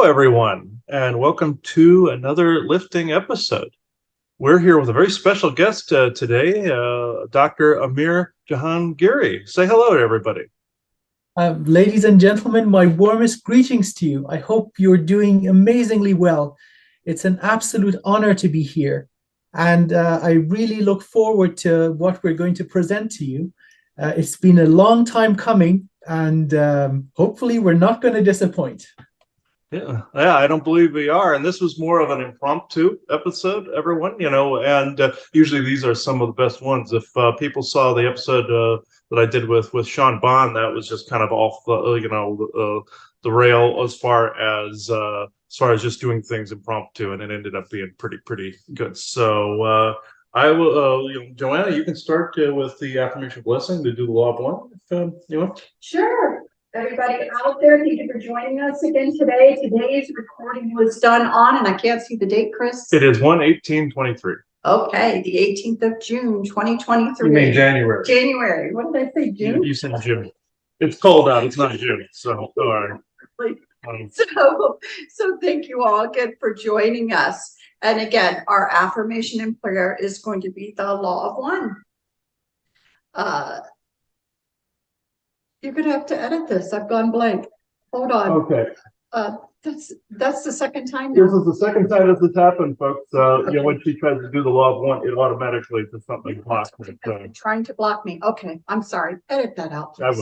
everyone, and welcome to another lifting episode. We're here with a very special guest today, Dr. Amir Jahangiri. Say hello to everybody. Ladies and gentlemen, my warmest greetings to you. I hope you're doing amazingly well. It's an absolute honor to be here. And I really look forward to what we're going to present to you. It's been a long time coming, and hopefully we're not going to disappoint. Yeah, I don't believe we are. And this was more of an impromptu episode, everyone, and usually these are some of the best ones. If people saw the episode that I did with Sean Bond, that was just kind of off the rail as far as just doing things impromptu, and it ended up being pretty good. So I will, Joanna, you can start with the affirmation blessing to do the law of one, if you want. Sure. Everybody out there, thank you for joining us again today. Today's recording was done on, and I can't see the date, Chris. It is 1/18/23. Okay, the 18th of June, 2023. You mean January? January. What did I say? June? You said June. It's cold out. It's not June. So, all right. So thank you all again for joining us. And again, our affirmation and prayer is going to be the law of one. You're gonna have to edit this. I've gone blank. Hold on. Okay. That's the second time now. This is the second time this has happened, folks. When she tries to do the law of one, it automatically does something blocks it. Trying to block me. Okay, I'm sorry. Edit that out, please.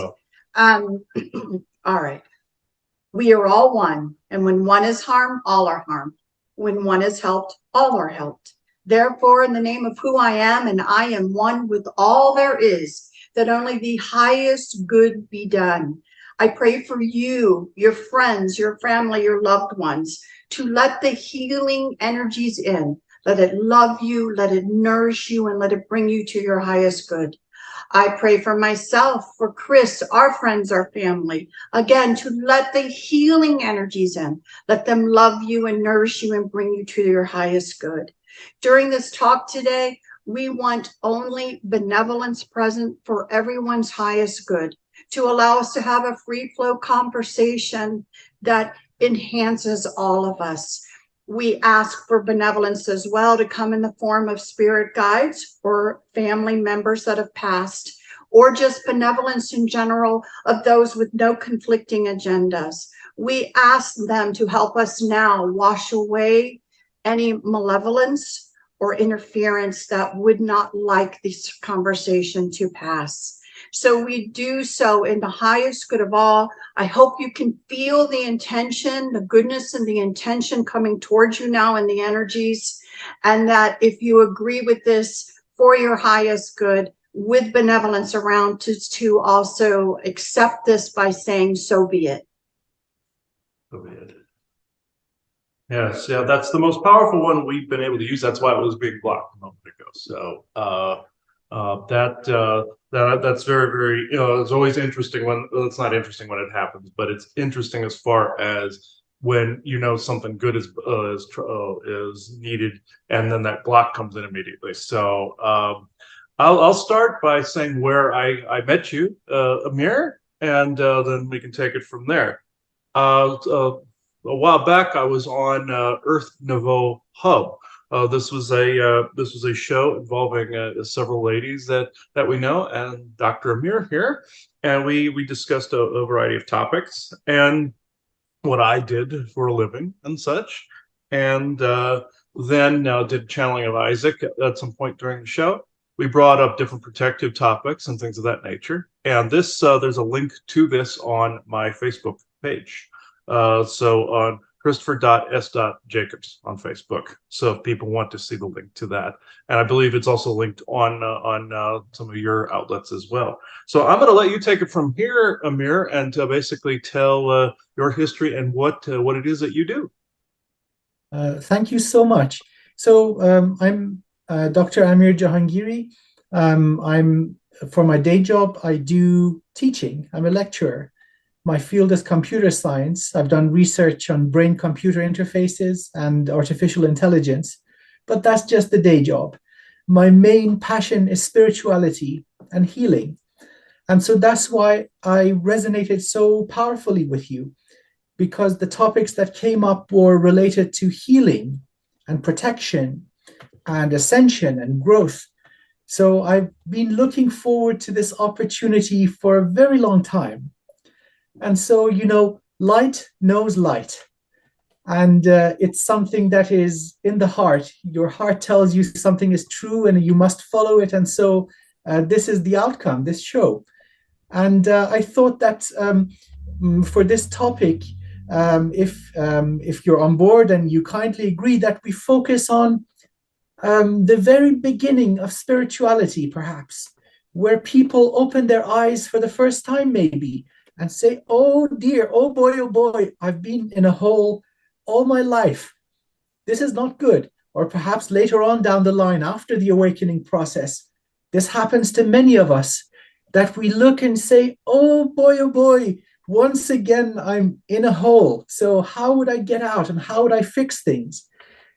I will. All right. We are all one, and when one is harmed, all are harmed. When one is helped, all are helped. Therefore, in the name of who I am, and I am one with all there is, that only the highest good be done. I pray for you, your friends, your family, your loved ones, to let the healing energies in. Let it love you, let it nourish you, and let it bring you to your highest good. I pray for myself, for Chris, our friends, our family, again, to let the healing energies in. Let them love you and nourish you and bring you to your highest good. During this talk today, we want only benevolence present for everyone's highest good, to allow us to have a free flow conversation that enhances all of us. We ask for benevolence as well to come in the form of spirit guides or family members that have passed, or just benevolence in general of those with no conflicting agendas. We ask them to help us now wash away any malevolence or interference that would not like this conversation to pass. So we do so in the highest good of all. I hope you can feel the intention, the goodness and the intention coming towards you now in the energies, and that if you agree with this for your highest good, with benevolence around, to also accept this by saying, so be it. So be it. Yes, yeah, that's the most powerful one we've been able to use. That's why it was being blocked a moment ago. So that's very, it's always interesting when, well, it's not interesting when it happens, but it's interesting as far as when something good is needed, and then that block comes in immediately. So I'll start by saying where I met you, Amir, and then we can take it from there. A while back, I was on Earth Nouveau Hub. This was a show involving several ladies that we know, and Dr. Amir here, and we discussed a variety of topics and what I did for a living and such, and then did channeling of Isaac at some point during the show. We brought up different protective topics and things of that nature, and this there's a link to this on my Facebook page. So on Christopher.S.Jacobs on Facebook. So if people want to see the link to that, and I believe it's also linked on some of your outlets as well. So I'm going to let you take it from here, Amir, and basically tell your history and what it is that you do. Thank you so much. So I'm Dr. Amir Jahangiri. For my day job, I do teaching. I'm a lecturer. My field is computer science. I've done research on brain-computer interfaces and artificial intelligence, but that's just the day job. My main passion is spirituality and healing. And so that's why I resonated so powerfully with you. because the topics that came up were related to healing and protection and ascension and growth. So I've been looking forward to this opportunity for a very long time. And so, light knows light. And it's something that is in the heart. Your heart tells you something is true and you must follow it. And so this is the outcome, this show. And I thought that for this topic, if you're on board and you kindly agree that we focus on the very beginning of spirituality, perhaps, where people open their eyes for the first time, maybe, and say, oh dear, oh boy, I've been in a hole all my life. This is not good. Or perhaps later on down the line, after the awakening process, this happens to many of us, that we look and say, oh boy, once again, I'm in a hole. So how would I get out and how would I fix things?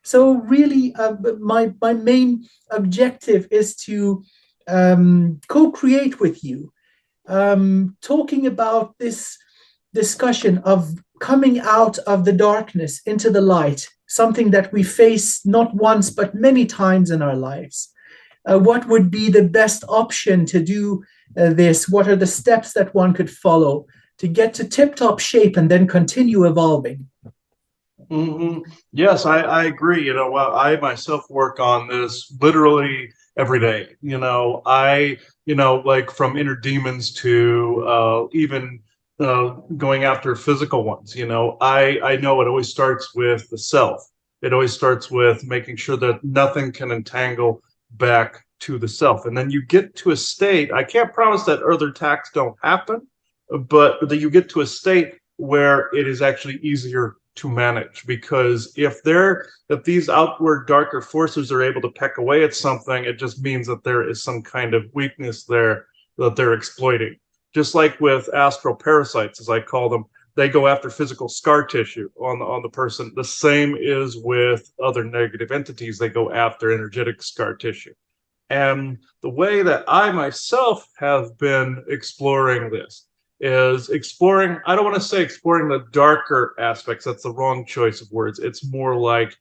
So really, my main objective is to co-create with you, talking about this discussion of coming out of the darkness into the light, something that we face not once but many times in our lives. What would be the best option to do this? What are the steps that one could follow to get to tip-top shape and then continue evolving? Mm-hmm. Yes, I agree. I myself work on this literally every day. Like from inner demons to even going after physical ones. I know it always starts with the self. It always starts with making sure that nothing can entangle back to the self. And then you get to a state, I can't promise that other attacks don't happen, but that you get to a state where it is actually easier to manage, because if these outward darker forces are able to peck away at something, it just means that there is some kind of weakness there that they're exploiting. Just like with astral parasites, as I call them, they go after physical scar tissue on the person. The same is with other negative entities. They go after energetic scar tissue. And the way that I myself have been exploring this is exploring, I don't want to say exploring the darker aspects. That's the wrong choice of words. It's more like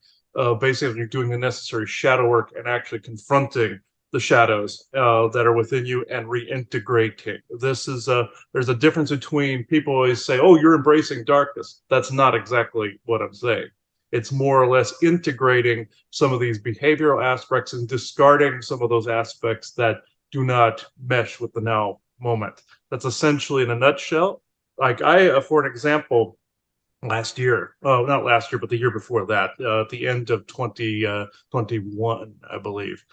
basically doing the necessary shadow work and actually confronting the shadows that are within you and reintegrating. There's a difference between, people always say, oh, you're embracing darkness. That's not exactly what I'm saying. It's more or less integrating some of these behavioral aspects and discarding some of those aspects that do not mesh with the now moment. That's essentially, in a nutshell. Like for an example, last year, not last year, but the year before that, at the end of 2021, I believe,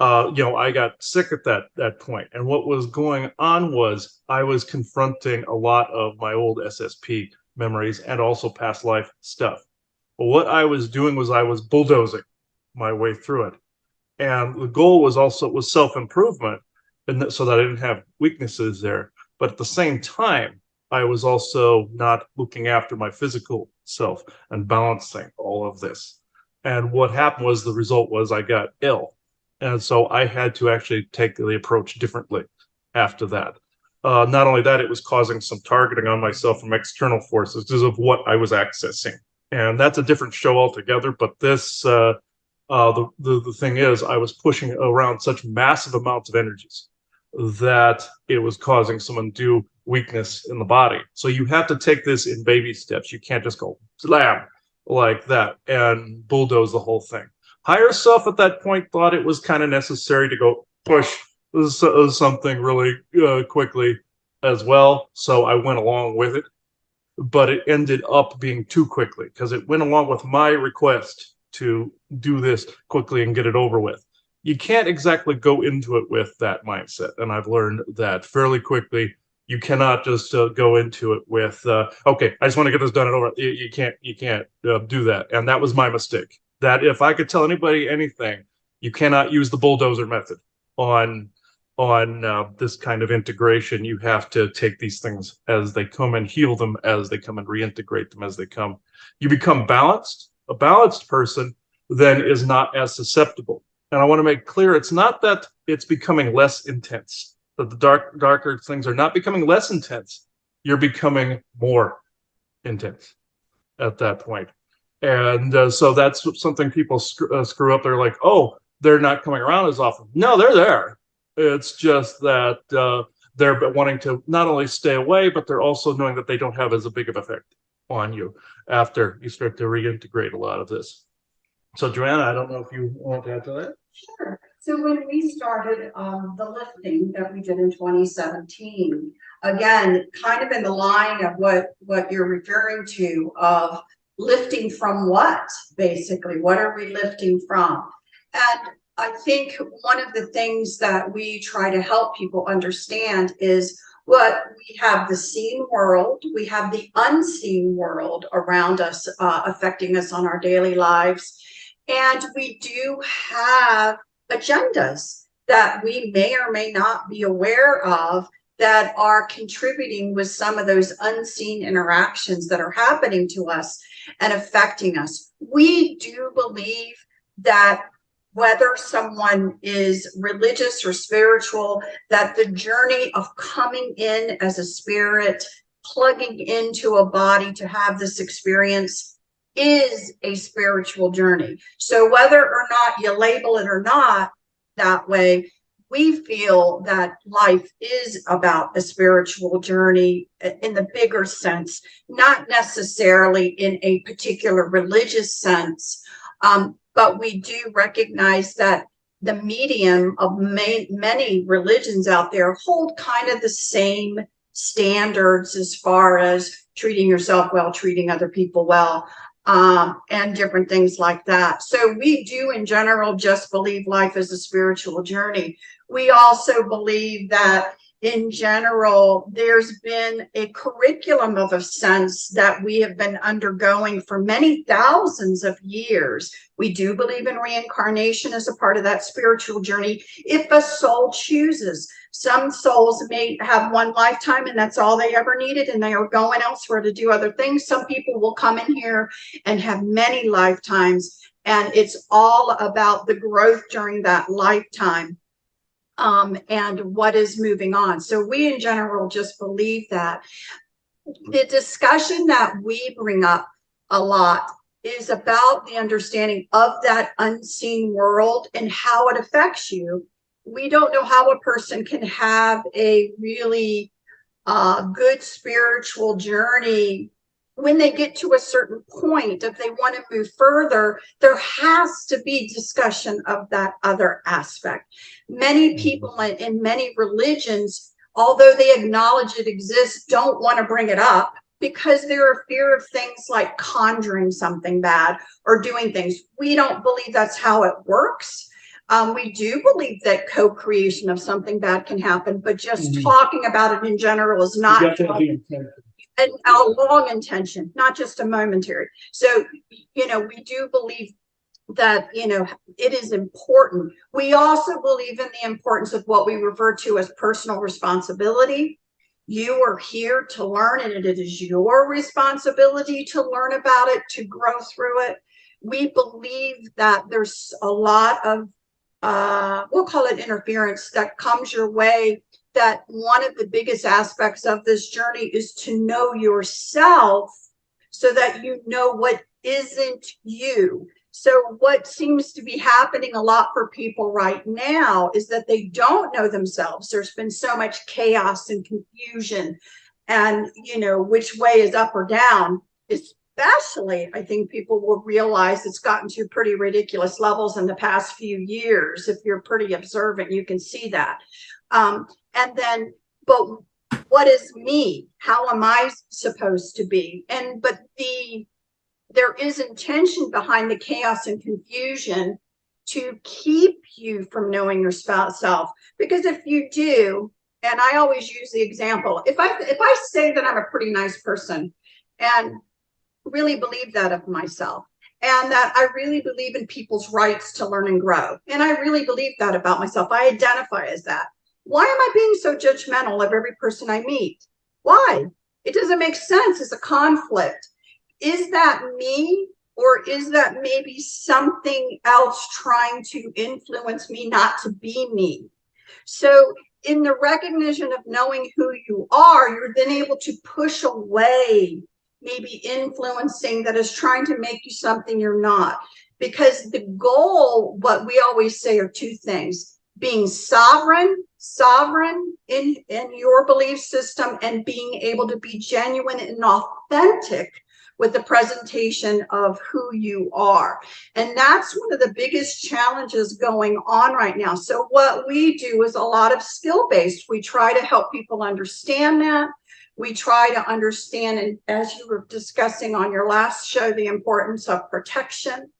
I got sick at that point. And what was going on was I was confronting a lot of my old SSP memories and also past life stuff. But what I was doing was I was bulldozing my way through it. And the goal was self-improvement, and so that I didn't have weaknesses there. But at the same time, I was also not looking after my physical self and balancing all of this. And what happened was, the result was I got ill. And so I had to actually take the approach differently after that. Not only that, it was causing some targeting on myself from external forces because of what I was accessing. And that's a different show altogether. But this, the thing is, I was pushing around such massive amounts of energies that it was causing some undue weakness in the body. So you have to take this in baby steps. You can't just go slam like that and bulldoze the whole thing. Higher self at that point thought it was kind of necessary to go push something really quickly as well. So I went along with it, but it ended up being too quickly because it went along with my request to do this quickly and get it over with. You can't exactly go into it with that mindset. And I've learned that fairly quickly. You cannot just go into it with, okay, I just want to get this done and over. You can't do that. And that was my mistake. That if I could tell anybody anything, you cannot use the bulldozer method on this kind of integration. You have to take these things as they come and heal them as they come and reintegrate them as they come. You become balanced. A balanced person then is not as susceptible. And I want to make clear, it's not that it's becoming less intense, that the darker things are not becoming less intense. You're becoming more intense. at that point. And so that's something people screw up. They're like, oh, they're not coming around as often. No, they're there. It's just that they're wanting to not only stay away, but they're also knowing that they don't have as a big of effect on you after you start to reintegrate a lot of this. So Joanna, I don't know if you want to add to that. Sure. So when we started the lifting that we did in 2017, again, kind of in the line of what you're referring to of lifting from what, basically, what are we lifting from? And I think one of the things that we try to help people understand is what we have the seen world, we have the unseen world around us, affecting us on our daily lives. And we do have agendas that we may or may not be aware of that are contributing with some of those unseen interactions that are happening to us and affecting us. We do believe that whether someone is religious or spiritual, that the journey of coming in as a spirit, plugging into a body to have this experience is a spiritual journey. So whether or not you label it or not that way, we feel that life is about a spiritual journey in the bigger sense, not necessarily in a particular religious sense. But we do recognize that the medium of many religions out there hold kind of the same standards as far as treating yourself well, treating other people well, and different things like that. So we do in general just believe life is a spiritual journey. We also believe that in general, there's been a curriculum of a sense that we have been undergoing for many thousands of years. We do believe in reincarnation as a part of that spiritual journey if a soul chooses. Some souls may have one lifetime and that's all they ever needed and they are going elsewhere to do other things. Some people will come in here and have many lifetimes, and it's all about the growth during that lifetime. And what is moving on. So we in general just believe that. The discussion that we bring up a lot is about the understanding of that unseen world and how it affects you. We don't know how a person can have a really good spiritual journey when they get to a certain point. If they want to move further, there has to be discussion of that other aspect. Many people in many religions, although they acknowledge it exists, don't want to bring it up because they're a fear of things like conjuring something bad or doing things. We don't believe that's how it works. We do believe that co-creation of something bad can happen, but just talking about it in general is not and a long intention, not just a momentary. So, we do believe that, it is important. We also believe in the importance of what we refer to as personal responsibility. You are here to learn, and it is your responsibility to learn about it, to grow through it. We believe that there's a lot of, we'll call it interference, that comes your way. That one of the biggest aspects of this journey is to know yourself so that you know what isn't you. So what seems to be happening a lot for people right now is that they don't know themselves. There's been so much chaos and confusion and, which way is up or down. Especially, I think people will realize it's gotten to pretty ridiculous levels in the past few years. If you're pretty observant, you can see that. And then, but what is me? How am I supposed to be? But there is intention behind the chaos and confusion to keep you from knowing yourself. Because if you do, and I always use the example, if I say that I'm a pretty nice person and really believe that of myself, and that I really believe in people's rights to learn and grow, and I really believe that about myself, I identify as that. Why am I being so judgmental of every person I meet? Why? It doesn't make sense. It's a conflict. Is that me, or is that maybe something else trying to influence me not to be me? So in the recognition of knowing who you are, you're then able to push away maybe influencing, that is trying to make you something you're not. Because the goal, what we always say, are two things: being sovereign in your belief system, and being able to be genuine and authentic with the presentation of who you are. And that's one of the biggest challenges going on right now. So what we do is a lot of skill-based. We try to help people understand that. We try to understand, and as you were discussing on your last show, the importance of protection.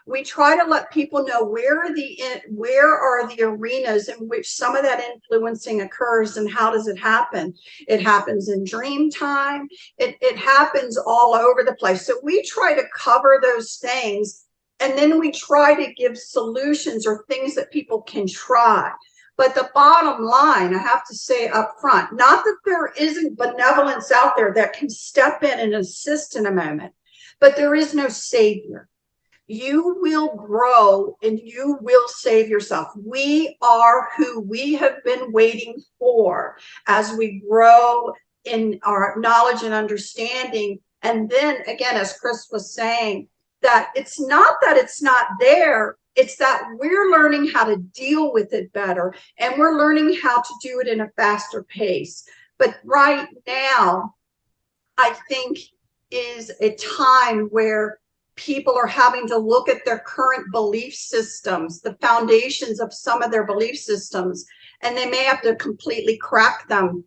We try to let people know where are the arenas in which some of that influencing occurs, and how does it happen. It happens in dream time. It happens all over the place. So we try to cover those things, and then we try to give solutions or things that people can try. But the bottom line, I have to say up front, not that there isn't benevolence out there that can step in and assist in a moment, but there is no savior. You will grow and you will save yourself. We are who we have been waiting for as we grow in our knowledge and understanding. And then again, as Chris was saying, that it's not there, it's that we're learning how to deal with it better, and we're learning how to do it in a faster pace. But right now, I think is a time where people are having to look at their current belief systems, the foundations of some of their belief systems, and they may have to completely crack them,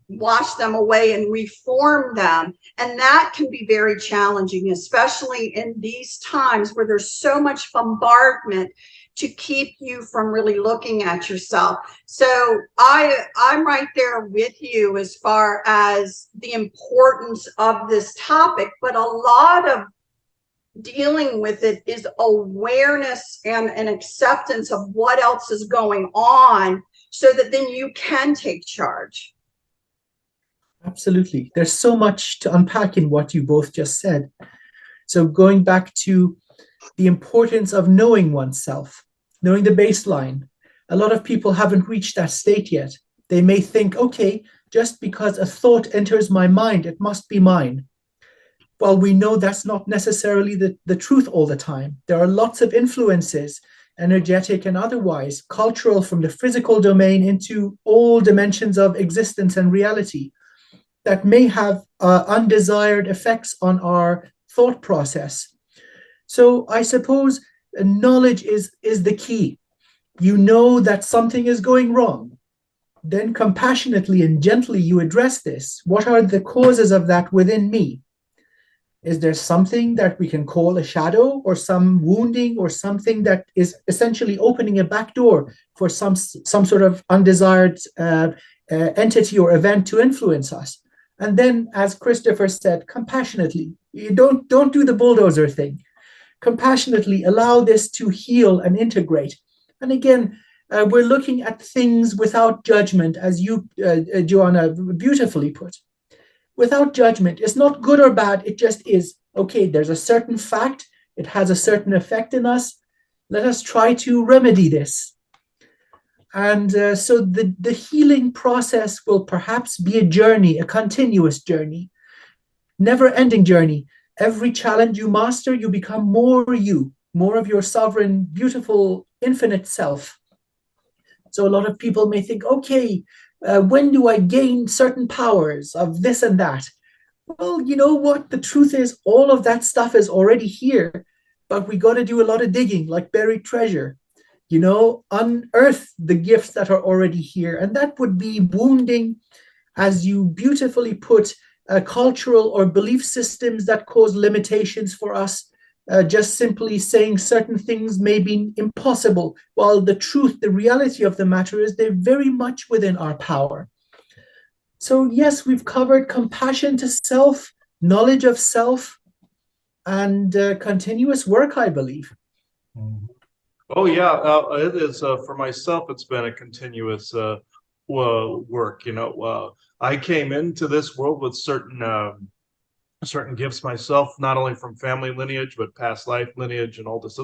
wash them away, and reform them. And that can be very challenging, especially in these times where there's so much bombardment to keep you from really looking at yourself. So I'm right there with you as far as the importance of this topic, but a lot of dealing with it is awareness and an acceptance of what else is going on, so that then you can take charge. Absolutely. There's so much to unpack in what you both just said. So going back to the importance of knowing oneself, knowing the baseline. A lot of people haven't reached that state yet. They may think, okay, just because a thought enters my mind, it must be mine. Well, we know that's not necessarily the truth all the time. There are lots of influences, energetic and otherwise, cultural, from the physical domain into all dimensions of existence and reality, that may have undesired effects on our thought process. So I suppose knowledge is the key. You know that something is going wrong. Then compassionately and gently you address this. What are the causes of that within me? Is there something that we can call a shadow, or some wounding, or something that is essentially opening a back door for some sort of undesired entity or event to influence us? And then, as Christopher said, compassionately, you don't do the bulldozer thing. Compassionately allow this to heal and integrate. And again, we're looking at things without judgment, as you, Joanna, beautifully put. Without judgment. It's not good or bad. It just is. Okay, there's a certain fact. It has a certain effect in us. Let us try to remedy this. And so the healing process will perhaps be a journey, a continuous journey, never-ending journey. Every challenge you master, you become more you, more of your sovereign, beautiful, infinite self. So a lot of people may think, okay, when do I gain certain powers of this and that? Well, you know what? The truth is, all of that stuff is already here, but we got to do a lot of digging, like buried treasure. You know, unearth the gifts that are already here. And that would be wounding, as you beautifully put, cultural or belief systems that cause limitations for us. Just simply saying certain things may be impossible, while the truth, the reality of the matter is they're very much within our power. So yes, we've covered compassion to self, knowledge of self, and continuous work, I believe. Oh yeah, it is for myself. It's been a continuous work. You know, I came into this world with certain gifts myself, not only from family lineage, but past life lineage and all this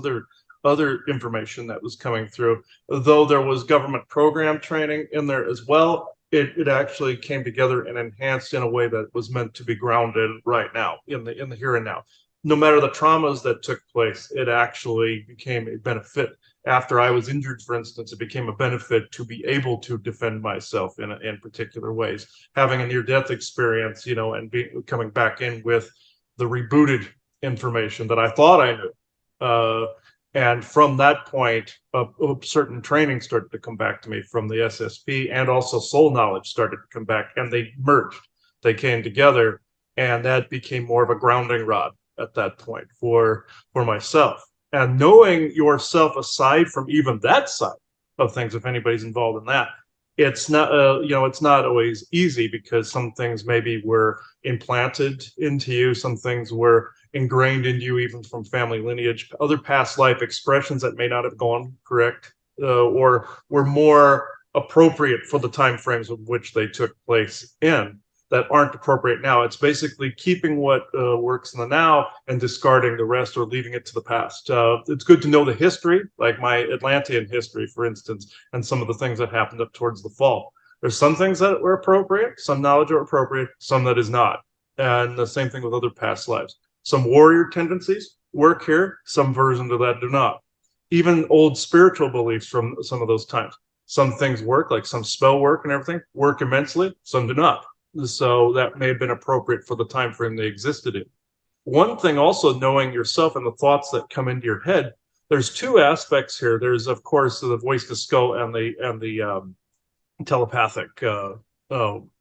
other information that was coming through. Though there was government program training in there as well, it actually came together and enhanced in a way that was meant to be grounded right now in the here and now. No matter the traumas that took place, it actually became a benefit. After I was injured, for instance, it became a benefit to be able to defend myself in particular ways. Having a near-death experience, you know, and coming back in with the rebooted information that I thought I knew. And from that point, certain training started to come back to me from the SSP, and also soul knowledge started to come back, and they merged. They came together, and that became more of a grounding rod at that point for myself. And knowing yourself aside from even that side of things, if anybody's involved in that, it's not it's not always easy, because some things maybe were implanted into you, some things were ingrained in you even from family lineage, other past life expressions that may not have gone correct, or were more appropriate for the time frames of which they took place in, that aren't appropriate now. It's basically keeping what works in the now and discarding the rest, or leaving it to the past. It's good to know the history, like my Atlantean history, for instance, and some of the things that happened up towards the fall. There's some things that were appropriate, some knowledge are appropriate, some that is not. And the same thing with other past lives. Some warrior tendencies work here, some versions of that do not. Even old spiritual beliefs from some of those times. Some things work, like some spell work and everything, work immensely, some do not. So that may have been appropriate for the time frame they existed in. One thing also, knowing yourself and the thoughts that come into your head, there's two aspects here. There's, of course, the voice to skull and the telepathic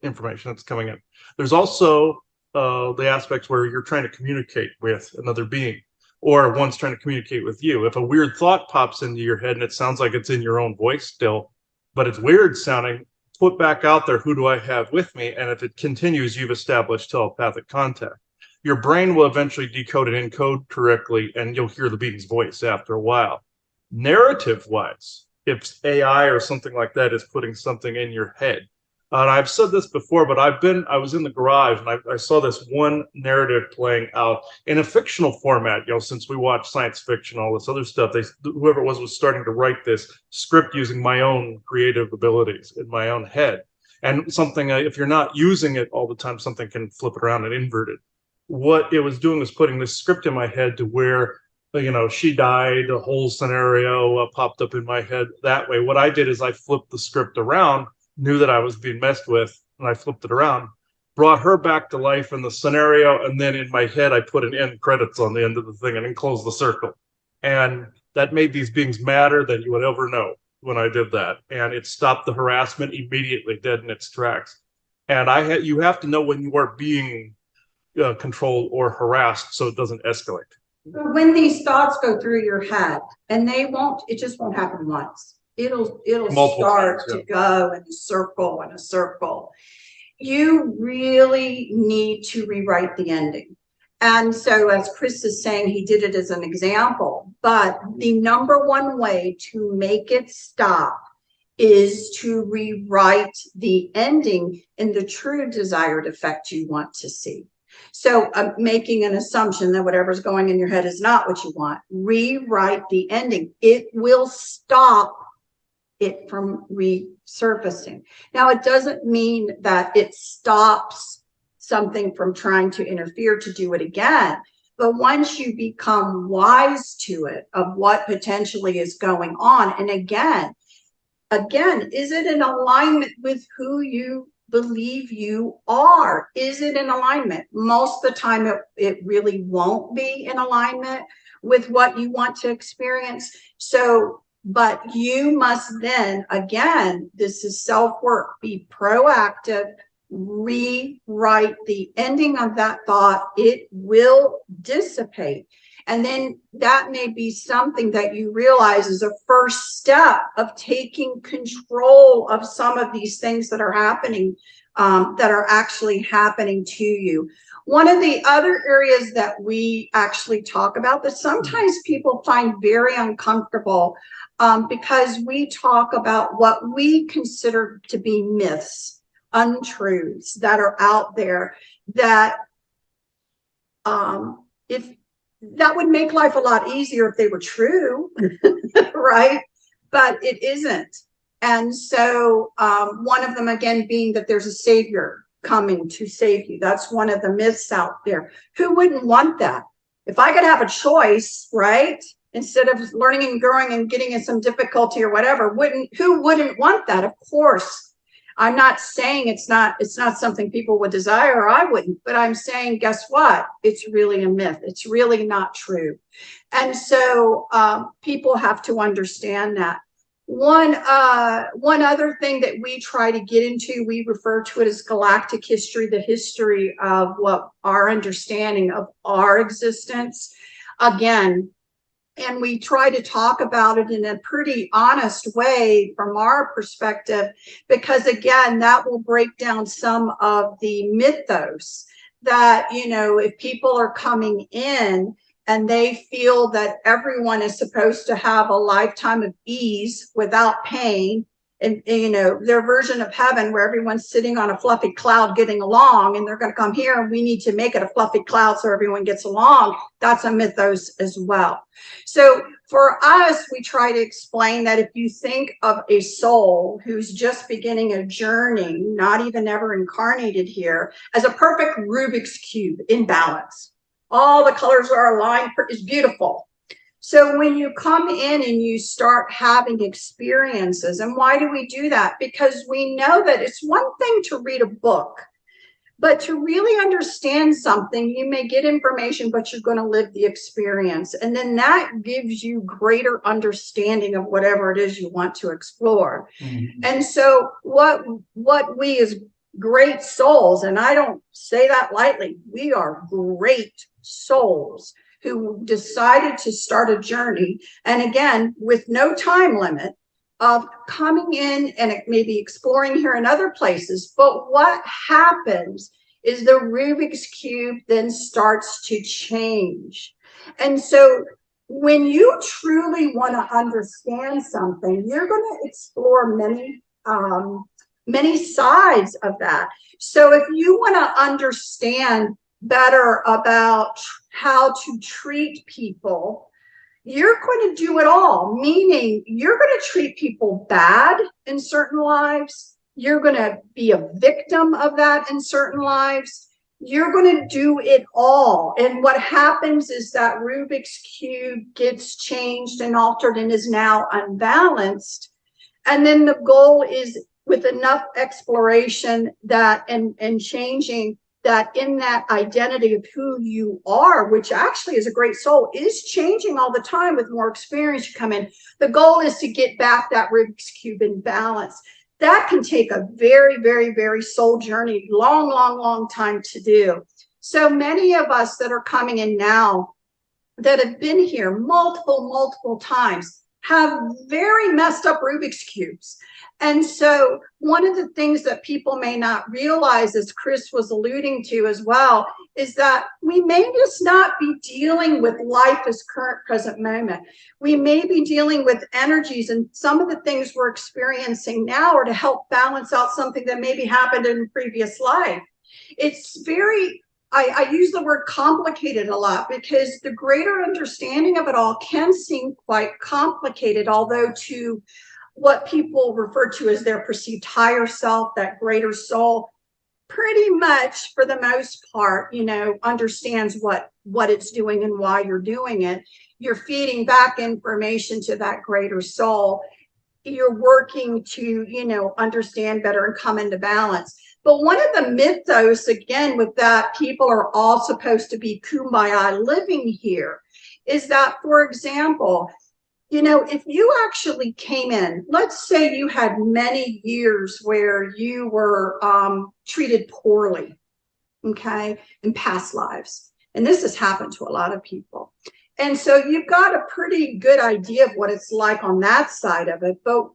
information that's coming in. There's also the aspects where you're trying to communicate with another being, or one's trying to communicate with you. If a weird thought pops into your head and it sounds like it's in your own voice still, but it's weird sounding, put back out there, who do I have with me? And if it continues, you've established telepathic contact. Your brain will eventually decode and encode correctly, and you'll hear the being's voice after a while. Narrative-wise, if AI or something like that is putting something in your head, and I've said this before, but I was in the garage and I saw this one narrative playing out in a fictional format. You know, since we watch science fiction, all this other stuff, whoever it was starting to write this script using my own creative abilities in my own head. And something, if you're not using it all the time, something can flip it around and invert it. What it was doing was putting this script in my head to where, you know, she died, the whole scenario popped up in my head that way. What I did is I flipped the script around, knew that I was being messed with, and I flipped it around, brought her back to life in the scenario, and then in my head I put an end credits on the end of the thing and then closed the circle. And that made these beings madder than you would ever know when I did that. And it stopped the harassment immediately, dead in its tracks. And you have to know when you are being controlled or harassed so it doesn't escalate. When these thoughts go through your head, and it just won't happen once. It'll Multiple start times, yeah. to go in a circle and a circle. You really need to rewrite the ending. And so, as Chris is saying, he did it as an example, but the number one way to make it stop is to rewrite the ending in the true desired effect you want to see. So making an assumption that whatever's going in your head is not what you want, rewrite the ending. It will stop it from resurfacing. Now, it doesn't mean that it stops something from trying to interfere to do it again. But once you become wise to it, of what potentially is going on, and again, is it in alignment with who you believe you are? Is it in alignment? Most of the time, it really won't be in alignment with what you want to experience. So, but you must then, again, this is self-work, be proactive, rewrite the ending of that thought. It will dissipate. And then that may be something that you realize is a first step of taking control of some of these things that are happening, that are actually happening to you. One of the other areas that we actually talk about that sometimes people find very uncomfortable, because we talk about what we consider to be myths, untruths that are out there, that if that would make life a lot easier if they were true, right? But it isn't. And so one of them, again, being that there's a savior coming to save you. That's one of the myths out there. Who wouldn't want that? If I could have a choice, right? Instead of learning and growing and getting in some difficulty or whatever, who wouldn't want that? Of course. I'm not saying it's not something people would desire, or I wouldn't, but I'm saying, guess what? It's really a myth. It's really not true. And so people have to understand that. One other thing that we try to get into, we refer to it as galactic history, the history of what our understanding of our existence. Again, and we try to talk about it in a pretty honest way from our perspective, because again, that will break down some of the mythos that, if people are coming in and they feel that everyone is supposed to have a lifetime of ease without pain, and their version of heaven where everyone's sitting on a fluffy cloud getting along, and they're going to come here and we need to make it a fluffy cloud so everyone gets along. That's a mythos as well. So for us, we try to explain that if you think of a soul who's just beginning a journey, not even ever incarnated here, as a perfect Rubik's Cube in balance, all the colors are aligned, is beautiful. So when you come in and you start having experiences, and why do we do that? Because we know that it's one thing to read a book, but to really understand something, you may get information, but you're going to live the experience. And then that gives you greater understanding of whatever it is you want to explore. Mm-hmm. And so what we as great souls, and I don't say that lightly, we are great souls who decided to start a journey, and again, with no time limit, of coming in and maybe exploring here in other places. But what happens is the Rubik's Cube then starts to change. And so when you truly want to understand something, you're going to explore many sides of that. So if you want to understand better about how to treat people, you're going to do it all, meaning you're going to treat people bad in certain lives. You're going to be a victim of that in certain lives. You're going to do it all. And what happens is that Rubik's Cube gets changed and altered and is now unbalanced. And then the goal is, with enough exploration that and changing that, in that identity of who you are, which actually is a great soul, is changing all the time with more experience you come in. The goal is to get back that Rubik's Cube in balance. That can take a very, very, very soul journey, long time to do. So many of us that are coming in now that have been here multiple times have very messed up Rubik's Cubes. And so one of the things that people may not realize, as Chris was alluding to as well, is that we may just not be dealing with life as current present moment. We may be dealing with energies, and some of the things we're experiencing now are to help balance out something that maybe happened in a previous life. It's very, I use the word complicated a lot, because the greater understanding of it all can seem quite complicated, although to what people refer to as their perceived higher self, that greater soul, pretty much for the most part, understands what it's doing and why you're doing it. You're feeding back information to that greater soul. You're working to, understand better and come into balance. But one of the mythos, again, with that people are all supposed to be kumbaya living here, is that, for example, if you actually came in, let's say you had many years where you were treated poorly, okay, in past lives. And this has happened to a lot of people. And so you've got a pretty good idea of what it's like on that side of it. But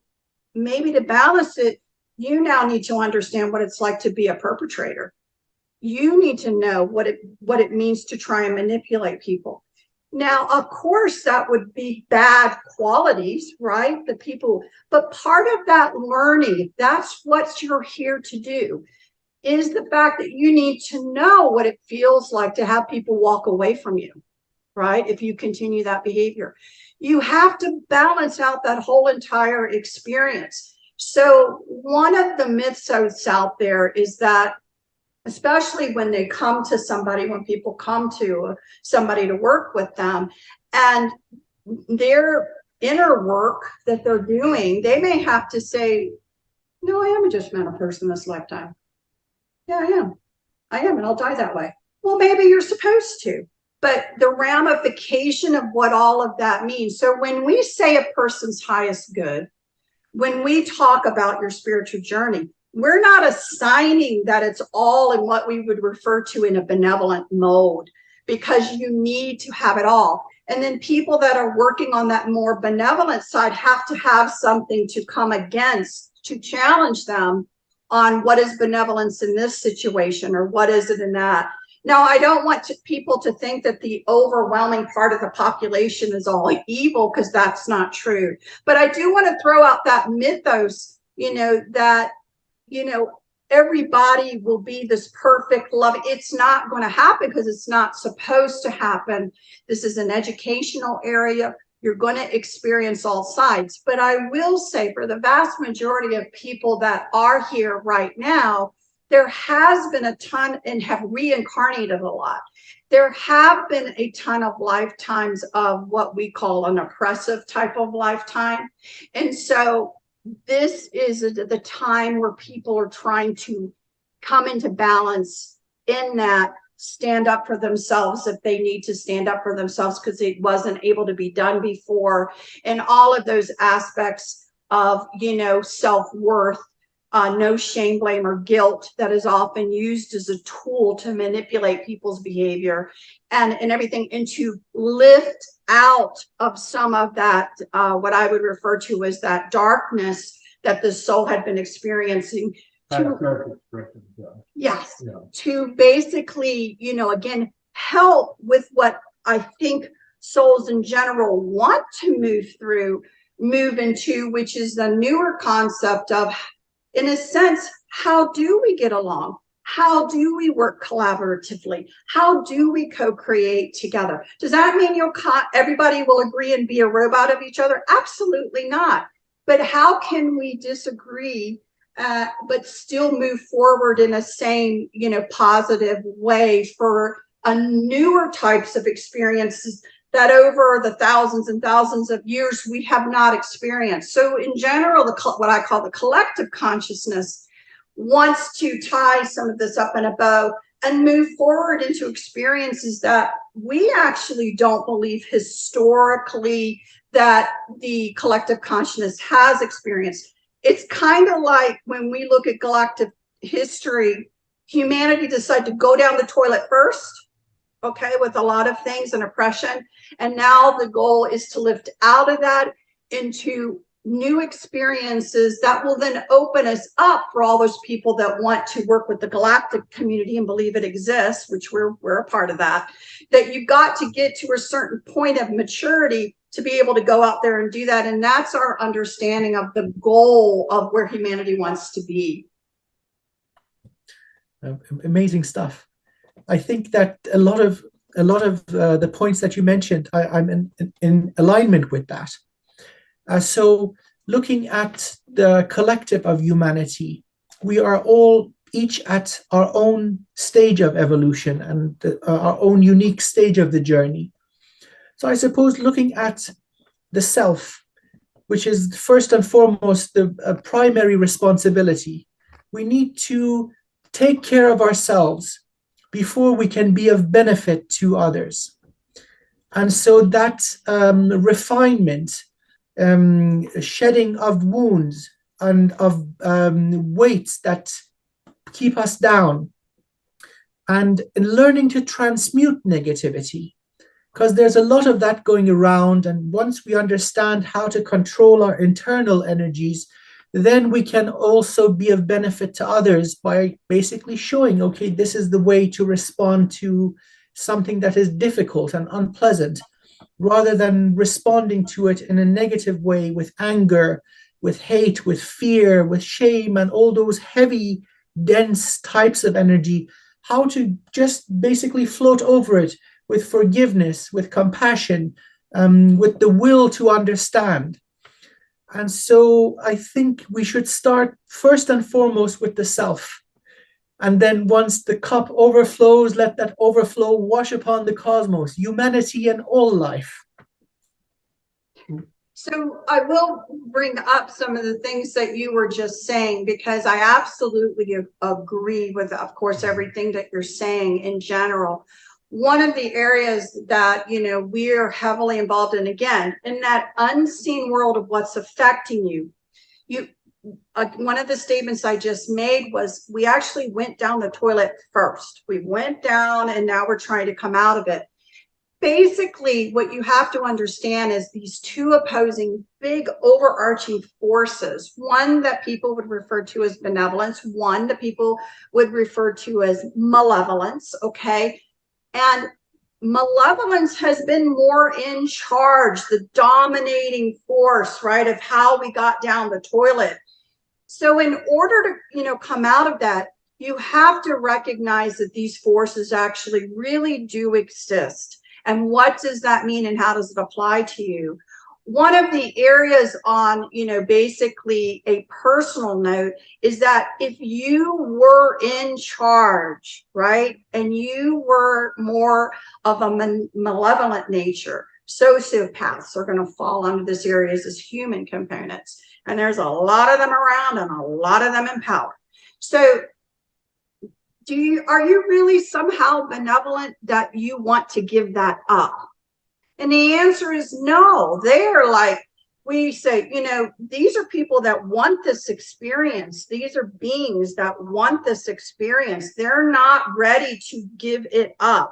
maybe to balance it, you now need to understand what it's like to be a perpetrator. You need to know what it means to try and manipulate people. Now, of course, that would be bad qualities, right? The people, but part of that learning, that's what you're here to do, is the fact that you need to know what it feels like to have people walk away from you, right? If you continue that behavior, you have to balance out that whole entire experience. So one of the myths out there is that, especially when they come to somebody, when people come to somebody to work with them, and their inner work that they're doing, they may have to say, no, I am a judgmental person this lifetime. Yeah, I am, and I'll die that way. Well, maybe you're supposed to, but the ramification of what all of that means. So when we say a person's highest good, when we talk about your spiritual journey, we're not assigning that it's all in what we would refer to in a benevolent mode, because you need to have it all. And then people that are working on that more benevolent side have to have something to come against, to challenge them on what is benevolence in this situation, or what is it in that. Now, I don't want people to think that the overwhelming part of the population is all evil, because that's not true. But I do want to throw out that mythos, that, everybody will be this perfect love. It's not going to happen, because it's not supposed to happen. This is an educational area. You're going to experience all sides. But I will say, for the vast majority of people that are here right now, there has been a ton, and have reincarnated a lot. There have been a ton of lifetimes of what we call an oppressive type of lifetime. And so this is the time where people are trying to come into balance in that, stand up for themselves if they need to stand up for themselves because it wasn't able to be done before, and all of those aspects of, self-worth, no shame, blame, or guilt that is often used as a tool to manipulate people's behavior and everything, and to lift out of some of that, what I would refer to as that darkness that the soul had been experiencing. Yes, yeah. To basically, again, help with what I think souls in general want to move into, which is the newer concept of, in a sense, how do we get along? How do we work collaboratively? How do we co-create together? Does that mean everybody will agree and be a robot of each other? Absolutely not. But how can we disagree, but still move forward in a same, positive way for a newer types of experiences that over the thousands and thousands of years we have not experienced. So in general, what I call the collective consciousness wants to tie some of this up in a bow and move forward into experiences that we actually don't believe historically that the collective consciousness has experienced. It's kind of like when we look at galactic history, humanity decided to go down the toilet first, okay, with a lot of things and oppression. And now the goal is to lift out of that into new experiences that will then open us up for all those people that want to work with the galactic community and believe it exists, which we're a part of that you've got to get to a certain point of maturity to be able to go out there and do that. And that's our understanding of the goal of where humanity wants to be. Amazing stuff. I think that a lot of the points that you mentioned, I'm in alignment with that. So looking at the collective of humanity, we are all each at our own stage of evolution and our own unique stage of the journey. So I suppose looking at the self, which is first and foremost the primary responsibility, we need to take care of ourselves before we can be of benefit to others. And so that refinement, shedding of wounds and of weights that keep us down, and learning to transmute negativity, because there's a lot of that going around. And once we understand how to control our internal energies, then we can also be of benefit to others by basically showing, okay, this is the way to respond to something that is difficult and unpleasant, rather than responding to it in a negative way with anger, with hate, with fear, with shame, and all those heavy, dense types of energy, how to just basically float over it with forgiveness, with compassion, with the will to understand. And so I think we should start first and foremost with the self. And then once the cup overflows, let that overflow wash upon the cosmos, humanity, and all life. So I will bring up some of the things that you were just saying, because I absolutely agree with, of course, everything that you're saying in general. One of the areas that, you know, we're heavily involved in, again, in that unseen world of what's affecting you. One of the statements I just made was, we actually went down the toilet first. We went down and now we're trying to come out of it. Basically, what you have to understand is these two opposing big overarching forces, one that people would refer to as benevolence, one that people would refer to as malevolence, okay? And malevolence has been more in charge, the dominating force, right, of how we got down the toilet. So in order to, you know, come out of that, you have to recognize that these forces actually really do exist. And what does that mean and how does it apply to you? One of the areas on, you know, basically a personal note is that if you were in charge, right, and you were more of a malevolent nature, sociopaths are going to fall under this area as human components. And there's a lot of them around and a lot of them in power. So are you really somehow benevolent that you want to give that up? And the answer is no. They're like, we say, you know, these are people that want this experience. These are beings that want this experience. They're not ready to give it up.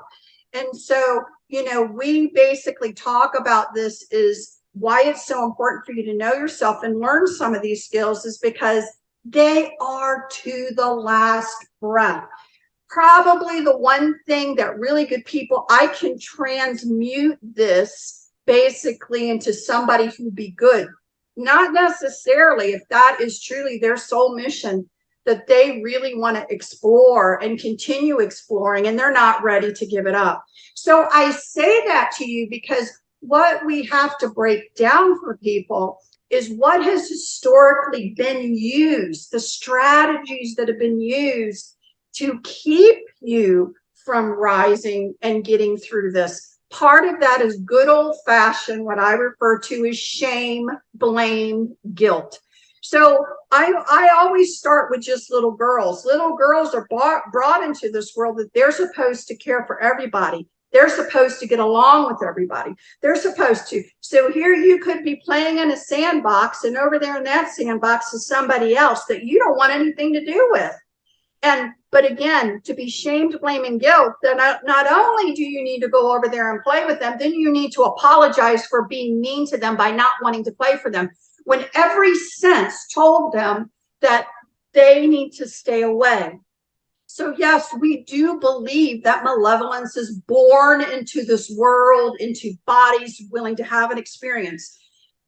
And so, you know, we basically talk about this is why it's so important for you to know yourself and learn some of these skills, is because they are to the last breath. Probably the one thing that really good people, I can transmute this basically into somebody who'd be good. Not necessarily if that is truly their soul mission that they really want to explore and continue exploring, and they're not ready to give it up. So I say that to you because what we have to break down for people is what has historically been used, the strategies that have been used to keep you from rising and getting through this. Part of that is good old-fashioned, what I refer to as shame, blame, guilt. So I always start with just little girls. Little girls are brought into this world that they're supposed to care for everybody. They're supposed to get along with everybody. They're supposed to. So here you could be playing in a sandbox, and over there in that sandbox is somebody else that you don't want anything to do with. But again, to be shamed, blame, and guilt, then not only do you need to go over there and play with them, then you need to apologize for being mean to them by not wanting to play for them, when every sense told them that they need to stay away. So yes, we do believe that malevolence is born into this world, into bodies willing to have an experience.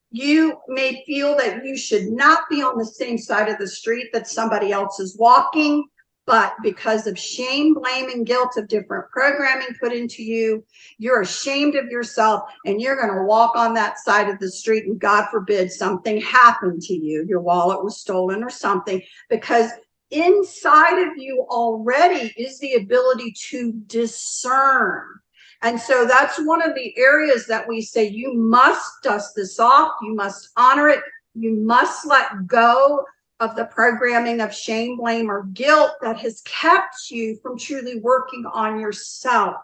You may feel that you should not be on the same side of the street that somebody else is walking, but because of shame, blame, and guilt of different programming put into you, you're ashamed of yourself, and you're going to walk on that side of the street, and God forbid something happened to you. Your wallet was stolen or something, because inside of you already is the ability to discern. And so that's one of the areas that we say you must dust this off, you must honor it, you must let go of the programming of shame, blame, or guilt that has kept you from truly working on yourself.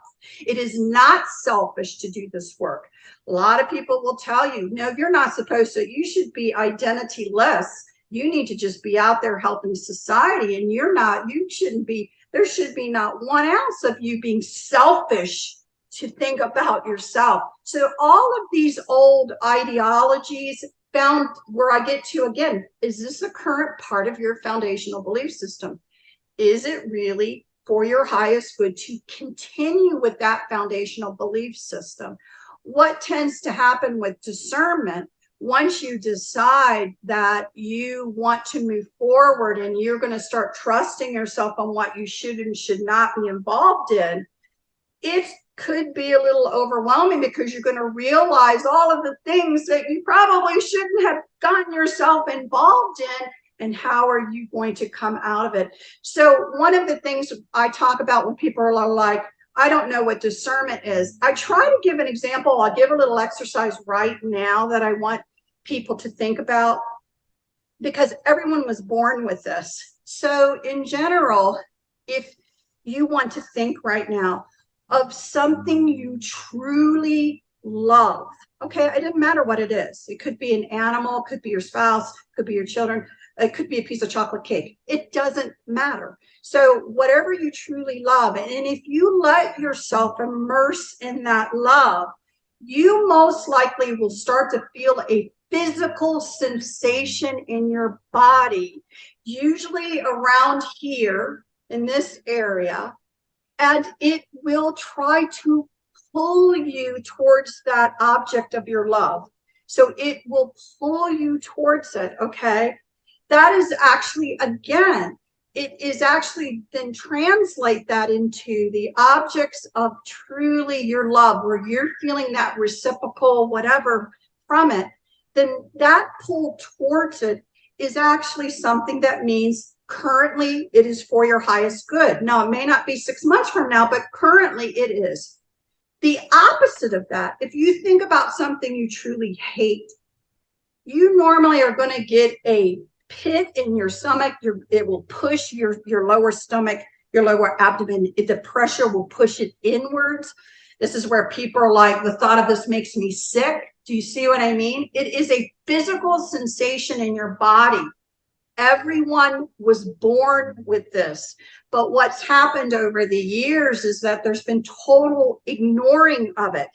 It is not selfish to do this work. A lot of people will tell you, no, you're not supposed to. You should be identityless. You need to just be out there helping society, and you're not. You shouldn't be. There should be not 1 ounce of you being selfish to think about yourself. So all of these old ideologies found where I get to again, is this a current part of your foundational belief system? Is it really for your highest good to continue with that foundational belief system? What tends to happen with discernment, once you decide that you want to move forward and you're going to start trusting yourself on what you should and should not be involved in, it could be a little overwhelming because you're going to realize all of the things that you probably shouldn't have gotten yourself involved in. And how are you going to come out of it? So one of the things I talk about when people are like, I don't know what discernment is, I try to give an example. I'll give a little exercise right now that I want people to think about, because everyone was born with this. So in general, if you want to think right now of something you truly love, okay, it doesn't matter what it is. It could be an animal, it could be your spouse, it could be your children, it could be a piece of chocolate cake. It doesn't matter. So whatever you truly love, and if you let yourself immerse in that love, you most likely will start to feel a physical sensation in your body, usually around here in this area, and it will try to pull you towards that object of your love. So it will pull you towards it, okay? That is actually, again, it is actually then translate that into the objects of truly your love, where you're feeling that reciprocal whatever from it. Then that pull towards it is actually something that means currently it is for your highest good. Now, it may not be 6 months from now, but currently it is. The opposite of that, if you think about something you truly hate, you normally are going to get a pit in your stomach. It will push your lower stomach, your lower abdomen. The pressure will push it inwards. This is where people are like, the thought of this makes me sick. Do you see what I mean? It is a physical sensation in your body. Everyone was born with this. But what's happened over the years is that there's been total ignoring of it.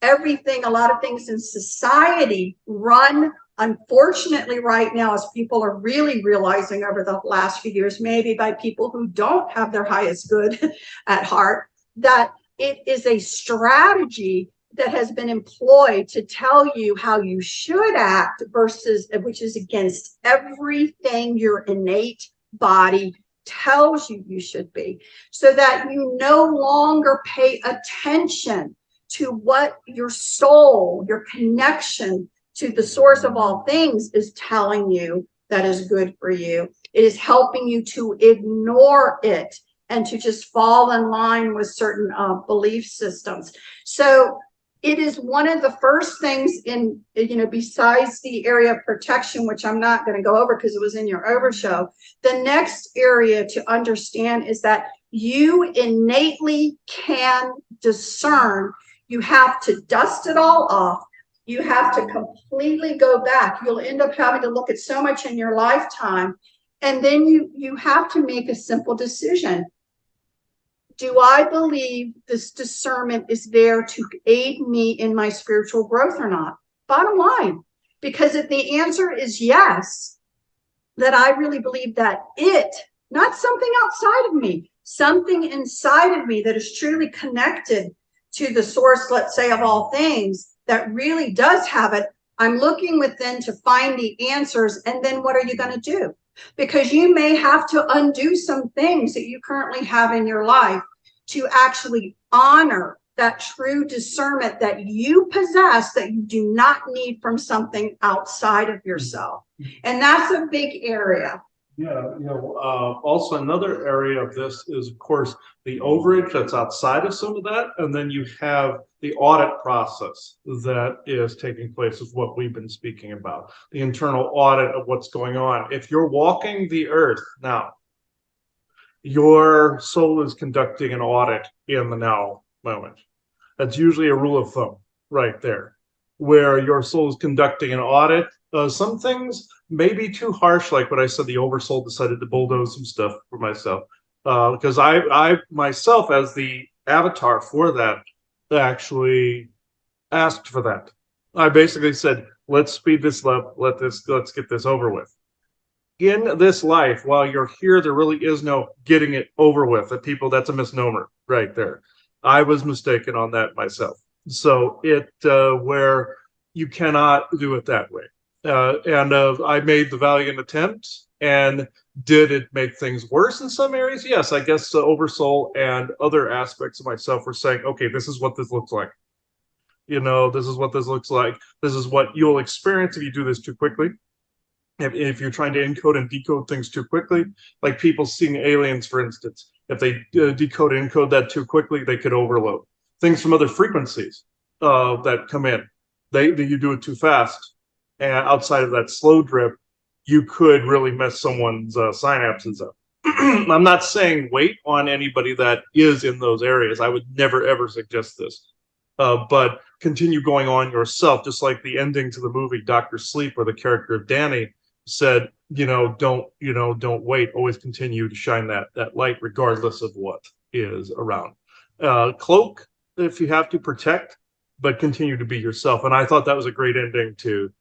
Everything, a lot of things in society run, unfortunately, right now, as people are really realizing over the last few years, maybe by people who don't have their highest good at heart, that it is a strategy that has been employed to tell you how you should act versus, which is against everything your innate body tells you you should be, so that you no longer pay attention to what your soul, your connection to the source of all things is telling you that is good for you. It is helping you to ignore it and to just fall in line with certain belief systems. So it is one of the first things in, besides the area of protection, which I'm not going to go over because it was in your overshow. The next area to understand is that you innately can discern. You have to dust it all off. You have to completely go back. You'll end up having to look at so much in your lifetime. And then you have to make a simple decision. Do I believe this discernment is there to aid me in my spiritual growth or not? Bottom line. Because if the answer is yes, that I really believe that it, not something outside of me, something inside of me that is truly connected to the source, let's say, of all things, that really does have it, I'm looking within to find the answers. And then what are you going to do? Because you may have to undo some things that you currently have in your life to actually honor that true discernment that you possess, that you do not need from something outside of yourself. And that's a big area. Yeah, also another area of this is, of course, the overage that's outside of some of that. And then you have the audit process that is taking place, is what we've been speaking about, the internal audit of what's going on. If you're walking the earth now, your soul is conducting an audit in the now moment. That's usually a rule of thumb right there, where your soul is conducting an audit. Some things may be too harsh, like what I said, the oversoul decided to bulldoze some stuff for myself. Because I myself, as the avatar for that, actually asked for that. I basically said, let's speed this up, let's get this over with. In this life, while you're here, there really is no getting it over with. That's a misnomer right there. I was mistaken on that myself. So where you cannot do it that way. And I made the valiant attempt And did it make things worse in some areas? Yes, I guess the Oversoul and other aspects of myself were saying, okay, this is what this looks like. This is what this looks like. This is what you'll experience if you do this too quickly. If you're trying to encode and decode things too quickly, like people seeing aliens, for instance, if they decode and encode that too quickly, they could overload. Things from other frequencies that come in, you do it too fast, and outside of that slow drip, you could really mess someone's synapses up. I'm not saying wait on anybody that is in those areas. I would never ever suggest this. But continue going on yourself, just like the ending to the movie Doctor Sleep, where the character of Danny said, don't wait. Always continue to shine that light, regardless of what is around. Cloak if you have to, protect, but continue to be yourself. And I thought that was a great ending to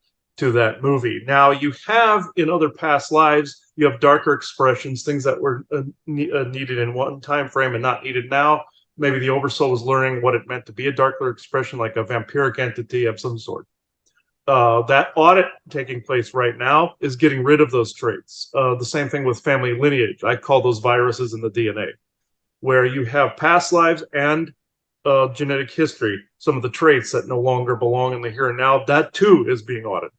that movie. Now you have in other past lives, you have darker expressions, things that were needed in one time frame and not needed now. Maybe the Oversoul was learning what it meant to be a darker expression, like a vampiric entity of some sort. That audit taking place right now is getting rid of those traits. The same thing with family lineage. I call those viruses in the DNA, where you have past lives and genetic history, some of the traits that no longer belong in the here and now, that too is being audited.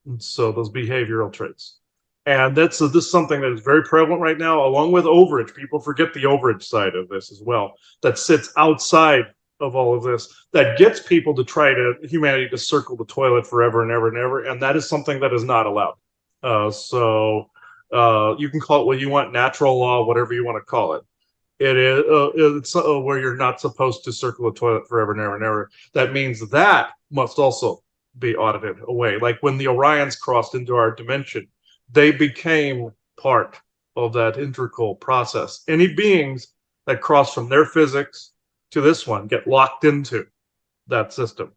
And so those behavioral traits. And this is something that is very prevalent right now, along with overage. People forget the overage side of this as well, that sits outside of all of this, that gets people to humanity to circle the toilet forever and ever and ever. And that is something that is not allowed. So you can call it what you want, natural law, whatever you want to call it. It's where you're not supposed to circle the toilet forever and ever and ever. That means that must also be audited away. Like when the Orions crossed into our dimension, they became part of that integral process. Any beings that cross from their physics to this one get locked into that system.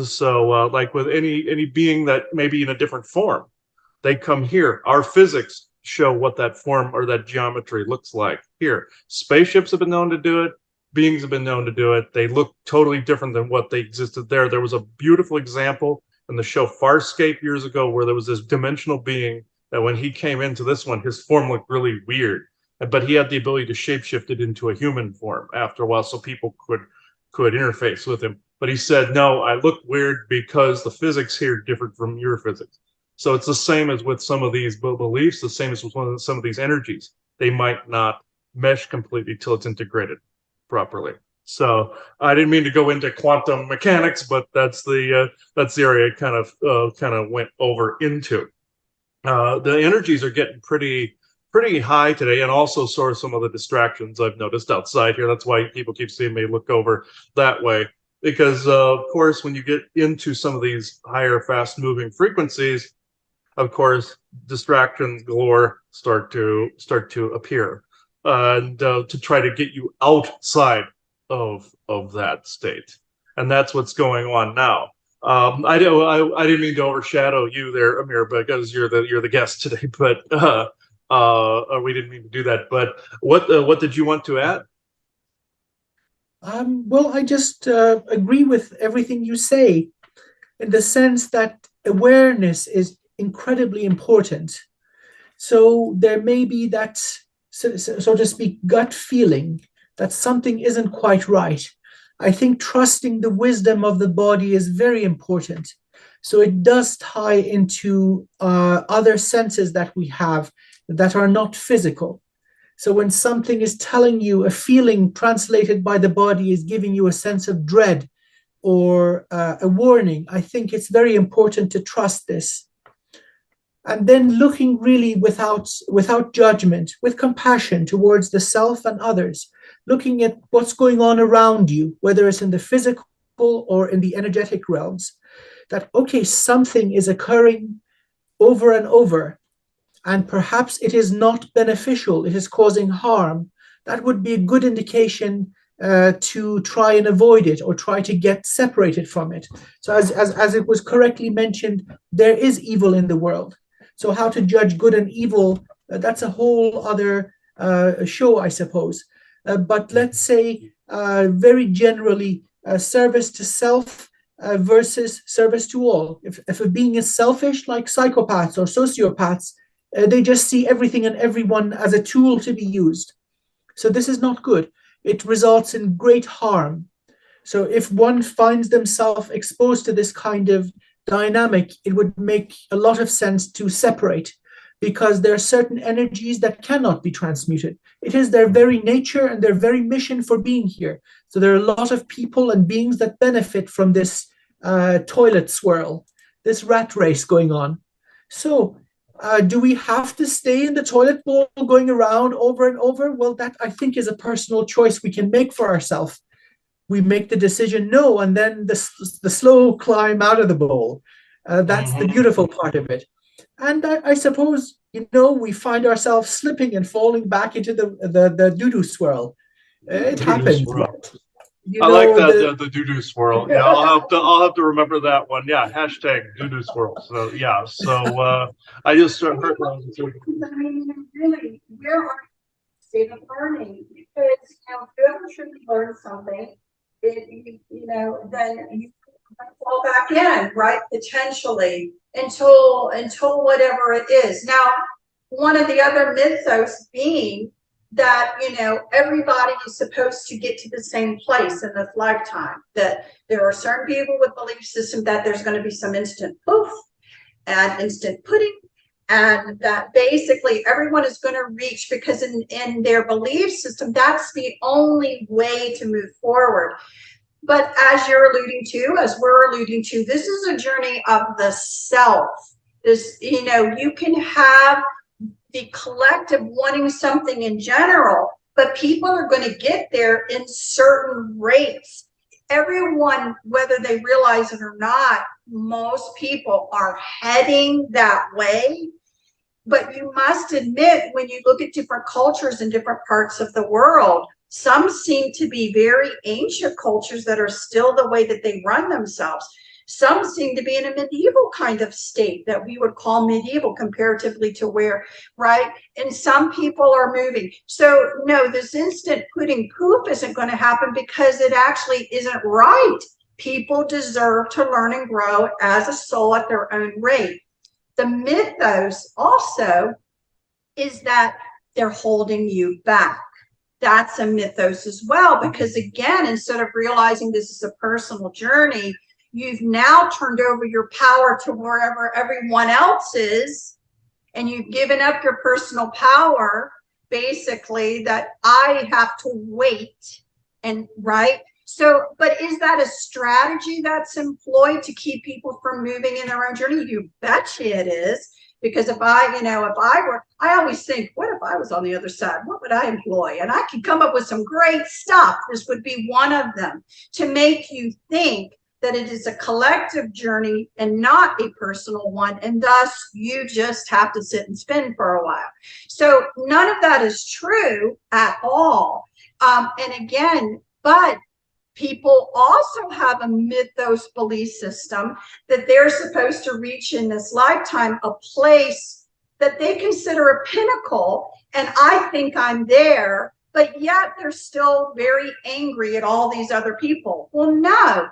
So like with any being that may be in a different form, they come here. Our physics show what that form or that geometry looks like here. Spaceships have been known to do it. Beings have been known to do it. They look totally different than what they existed there. There was a beautiful example in the show Farscape years ago where there was this dimensional being that when he came into this one, his form looked really weird, but he had the ability to shapeshift it into a human form after a while so people could interface with him. But he said, no, I look weird because the physics here are different from your physics. So it's the same as with some of these beliefs, the same as with some of these energies. They might not mesh completely till it's integrated properly. So I didn't mean to go into quantum mechanics, but that's the area it kind of went over into. The energies are getting pretty high today, and also sort of some of the distractions I've noticed outside here. That's why people keep seeing me look over that way, because of course when you get into some of these higher fast moving frequencies, of course distractions galore start to appear, and to try to get you outside of that state. And that's what's going on now. I didn't mean to overshadow you there, Amir, because you're the guest today. But we didn't mean to do that. But what did you want to add? Well, I just agree with everything you say, in the sense that awareness is incredibly important. So there may be that, so to speak, gut feeling that something isn't quite right. I think trusting the wisdom of the body is very important. So it does tie into other senses that we have that are not physical. So when something is telling you, a feeling translated by the body is giving you a sense of dread or a warning, I think it's very important to trust this. And then looking really without judgment, with compassion towards the self and others, looking at what's going on around you, whether it's in the physical or in the energetic realms, that, okay, something is occurring over and over, and perhaps it is not beneficial, it is causing harm. That would be a good indication to try and avoid it or try to get separated from it. So as it was correctly mentioned, there is evil in the world. So how to judge good and evil, that's a whole other show, I suppose. But let's say very generally, service to self versus service to all. If a being is selfish, like psychopaths or sociopaths, They just see everything and everyone as a tool to be used. So this is not good. It results in great harm. So if one finds themselves exposed to this kind of dynamic, it would make a lot of sense to separate, because there are certain energies that cannot be transmuted. It is their very nature and their very mission for being here. So there are a lot of people and beings that benefit from this toilet swirl, this rat race going on. So do we have to stay in the toilet bowl going around over and over? Well, that I think is a personal choice we can make for ourselves. We make the decision no, and then the slow climb out of the bowl. That's the beautiful part of it. And I suppose, we find ourselves slipping and falling back into the doo-doo swirl. It happens. Right? I like that, the doo-doo swirl. Yeah, I'll have to remember that one. Yeah, hashtag doo-doo swirl. So yeah, I just heard. I mean, really, where are state of learning? Because whoever should learn something, then you fall back in, right? Potentially until whatever it is. Now, one of the other mythos being that everybody is supposed to get to the same place in this lifetime, that there are certain people with belief system that there's going to be some instant poof and instant pudding, and that basically everyone is going to reach, because in their belief system that's the only way to move forward. But as you're alluding to, as we're alluding to, this is a journey of the self. This, you can have the collective wanting something in general, but people are going to get there in certain rates. Everyone, whether they realize it or not, most people are heading that way. But you must admit, when you look at different cultures in different parts of the world, some seem to be very ancient cultures that are still the way that they run themselves. Some seem to be in a medieval kind of state that we would call medieval comparatively to where, right? And some people are moving. So no, this instant pudding poof isn't going to happen, because it actually isn't right. People deserve to learn and grow as a soul at their own rate. The mythos also is that they're holding you back. That's a mythos as well, because again, instead of realizing this is a personal journey, you've now turned over your power to wherever everyone else is, and you've given up your personal power, basically, that I have to wait. And right. So, but is that a strategy that's employed to keep people from moving in their own journey? You betcha it is. Because if I always think, what if I was on the other side? What would I employ? And I could come up with some great stuff. This would be one of them, to make you think that it is a collective journey and not a personal one. And thus you just have to sit and spin for a while. So none of that is true at all. And again, but people also have a mythos belief system that they're supposed to reach in this lifetime a place that they consider a pinnacle, and I think I'm there, but yet they're still very angry at all these other people. Well, no,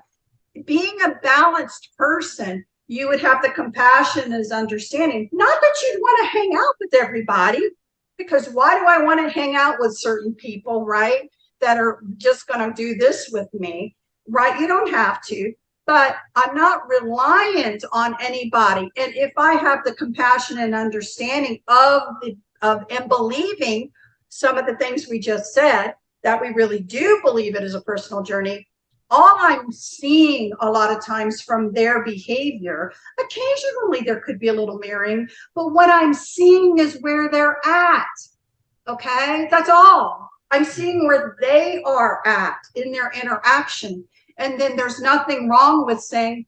being a balanced person, you would have the compassion as understanding, not that you'd want to hang out with everybody, because why do I want to hang out with certain people, right? That are just going to do this with me, right? You don't have to, but I'm not reliant on anybody. And if I have the compassion and understanding and believing some of the things we just said, that we really do believe it is a personal journey, all I'm seeing a lot of times from their behavior, occasionally there could be a little mirroring, but what I'm seeing is where they're at. Okay, that's all. I'm seeing where they are at in their interaction. And then there's nothing wrong with saying,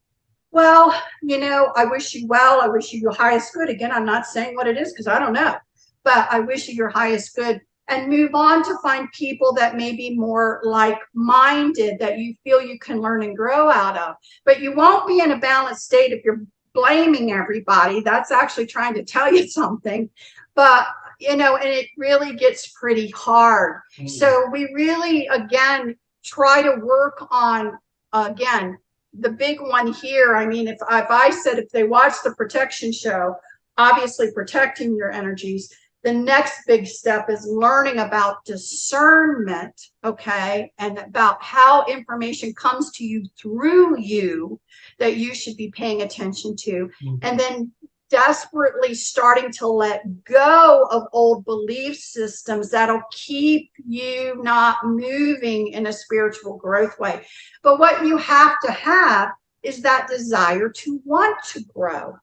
well, I wish you well. I wish you your highest good. Again, I'm not saying what it is because I don't know, but I wish you your highest good, and move on to find people that may be more like-minded, that you feel you can learn and grow out of. But you won't be in a balanced state if you're blaming everybody. That's actually trying to tell you something. But and it really gets pretty hard. So we really, again, try to work on, again, the big one here. I mean, if I said, if they watch the protection show, obviously protecting your energies. The next big step is learning about discernment, okay, and about how information comes to you through you that you should be paying attention to. And then desperately starting to let go of old belief systems that'll keep you not moving in a spiritual growth way. But what you have to have is that desire to want to grow.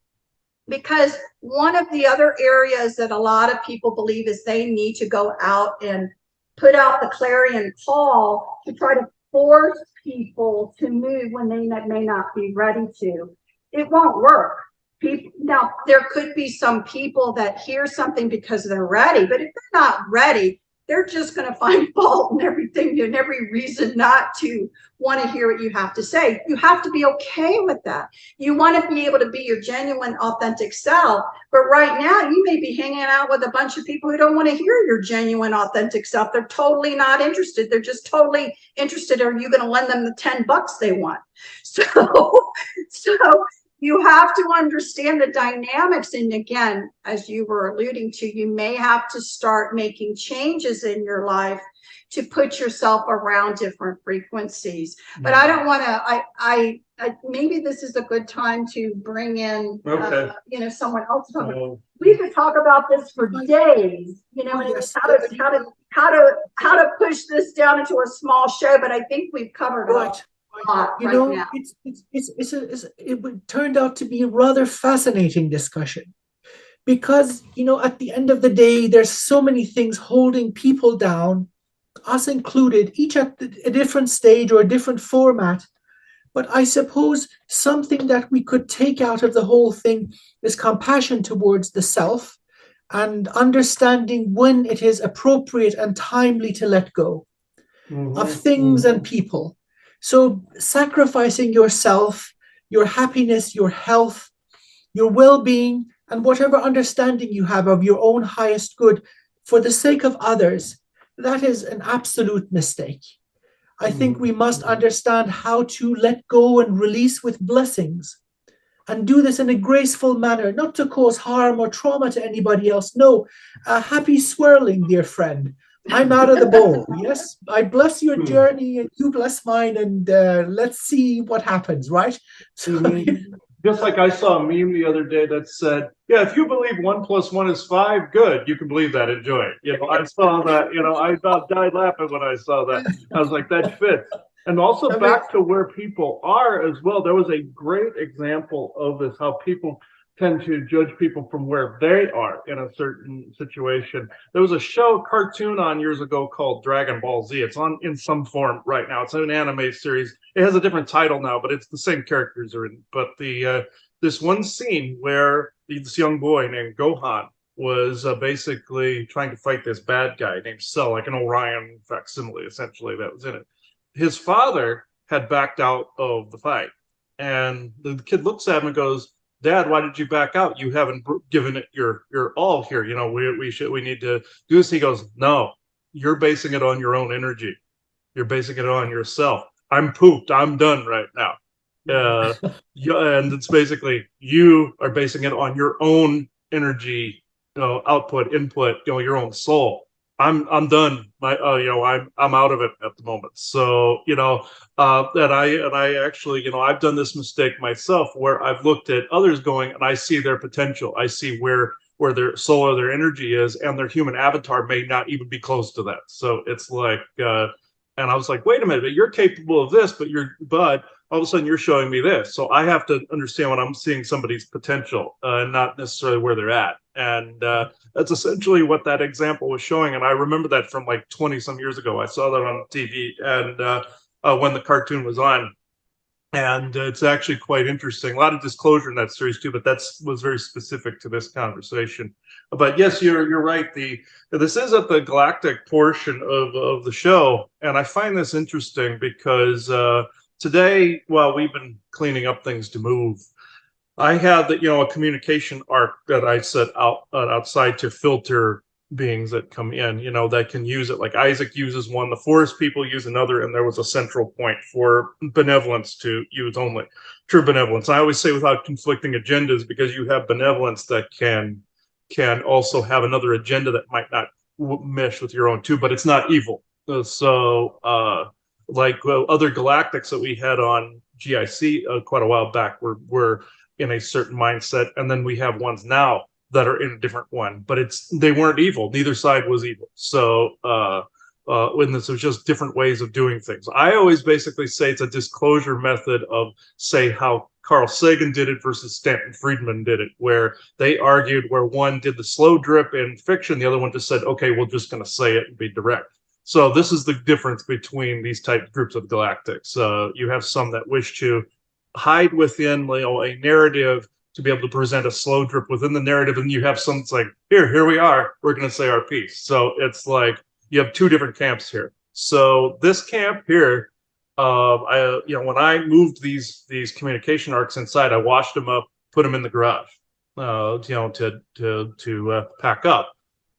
Because one of the other areas that a lot of people believe is they need to go out and put out the clarion call to try to force people to move when they may not be ready to. It won't work. Now, there could be some people that hear something because they're ready, but if they're not ready, they're just going to find fault and everything and every reason not to want to hear what you have to say. You have to be okay with that. You want to be able to be your genuine, authentic self. But right now, you may be hanging out with a bunch of people who don't want to hear your genuine, authentic self. They're totally not interested. They're just totally interested. Are you going to lend them the $10 they want? So you have to understand the dynamics. And again, as you were alluding to, you may have to start making changes in your life to put yourself around different frequencies. But I don't want to, I maybe this is a good time to bring in, someone else. We could talk about this for days, how to push this down into a small show, but I think we've covered it. It turned out to be a rather fascinating discussion because, at the end of the day, there's so many things holding people down, us included, each at a different stage or a different format. But I suppose something that we could take out of the whole thing is compassion towards the self and understanding when it is appropriate and timely to let go of things and people. So sacrificing yourself, your happiness, your health, your well-being, and whatever understanding you have of your own highest good for the sake of others, that is an absolute mistake. I think we must understand how to let go and release with blessings and do this in a graceful manner, not to cause harm or trauma to anybody else. No, happy swirling, dear friend. I'm out of the bowl. Yes, I bless your journey and you bless mine, and let's see what happens, right? So, just like I saw a meme the other day that said, yeah, if you believe 1 + 1 is 5, good, you can believe that, enjoy it. I saw that, I about died laughing when I saw that. I was like, that fits. And also back to where people are as well. There was a great example of this, how people tend to judge people from where they are in a certain situation. There was a cartoon on years ago called Dragon Ball Z. It's on in some form right now. It's an anime series. It has a different title now, but it's the same characters are in. But this one scene where this young boy named Gohan was basically trying to fight this bad guy named Cell, like an Orion facsimile, essentially, that was in it. His father had backed out of the fight. And the kid looks at him and goes, Dad, why did you back out? You haven't given it your all here. We need to do this. He goes, no, you're basing it on your own energy. You're basing it on yourself. I'm pooped. I'm done right now. And it's basically you are basing it on your own energy, output, input, your own soul. I'm done. I'm out of it at the moment. So, and I actually, I've done this mistake myself where I've looked at others going and I see their potential. I see where their soul or their energy is, and their human avatar may not even be close to that. So it's like, and I was like, wait a minute, you're capable of this, but all of a sudden you're showing me this. So I have to understand when I'm seeing somebody's potential, not necessarily where they're at. And that's essentially what that example was showing. And I remember that from like 20 some years ago. I saw that on TV and when the cartoon was on. And it's actually quite interesting. A lot of disclosure in that series too, but was very specific to this conversation. But yes, you're right. This is at the galactic portion of the show, and I find this interesting because today, while we've been cleaning up things to move, I have a communication arc that I set out outside to filter beings that come in, that can use it. Like Isaac uses one, the forest people use another, and there was a central point for benevolence to use only. True benevolence. I always say without conflicting agendas, because you have benevolence that can also have another agenda that might not mesh with your own too, but it's not evil. Like other galactics that we had on GIC quite a while back were in a certain mindset, and then we have ones now that are in a different one, but they weren't evil. Neither side was evil. So when this was just different ways of doing things. I always basically say it's a disclosure method of, say, how Carl Sagan did it versus Stanton Friedman did it, where they argued where one did the slow drip in fiction, the other one just said, okay, we're just going to say it and be direct. So this is the difference between these type groups of galactics. You have some that wish to hide within a narrative to be able to present a slow drip within the narrative, and you have some that's like, here we are, we're going to say our piece. So it's like you have two different camps here. So this camp here, when I moved these communication arcs inside, I washed them up, put them in the garage, to pack up.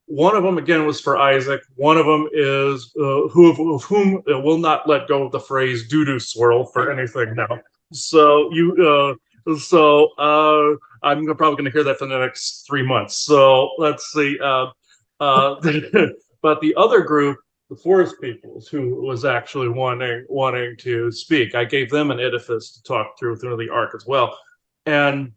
One of them again was for Isaac. One of them is of whom will not let go of the phrase "doo-doo swirl" for anything now. So I'm probably going to hear that for the next 3 months. So let's see. But the other group, the forest peoples, who was actually wanting to speak, I gave them an edifice to talk through the arc as well, and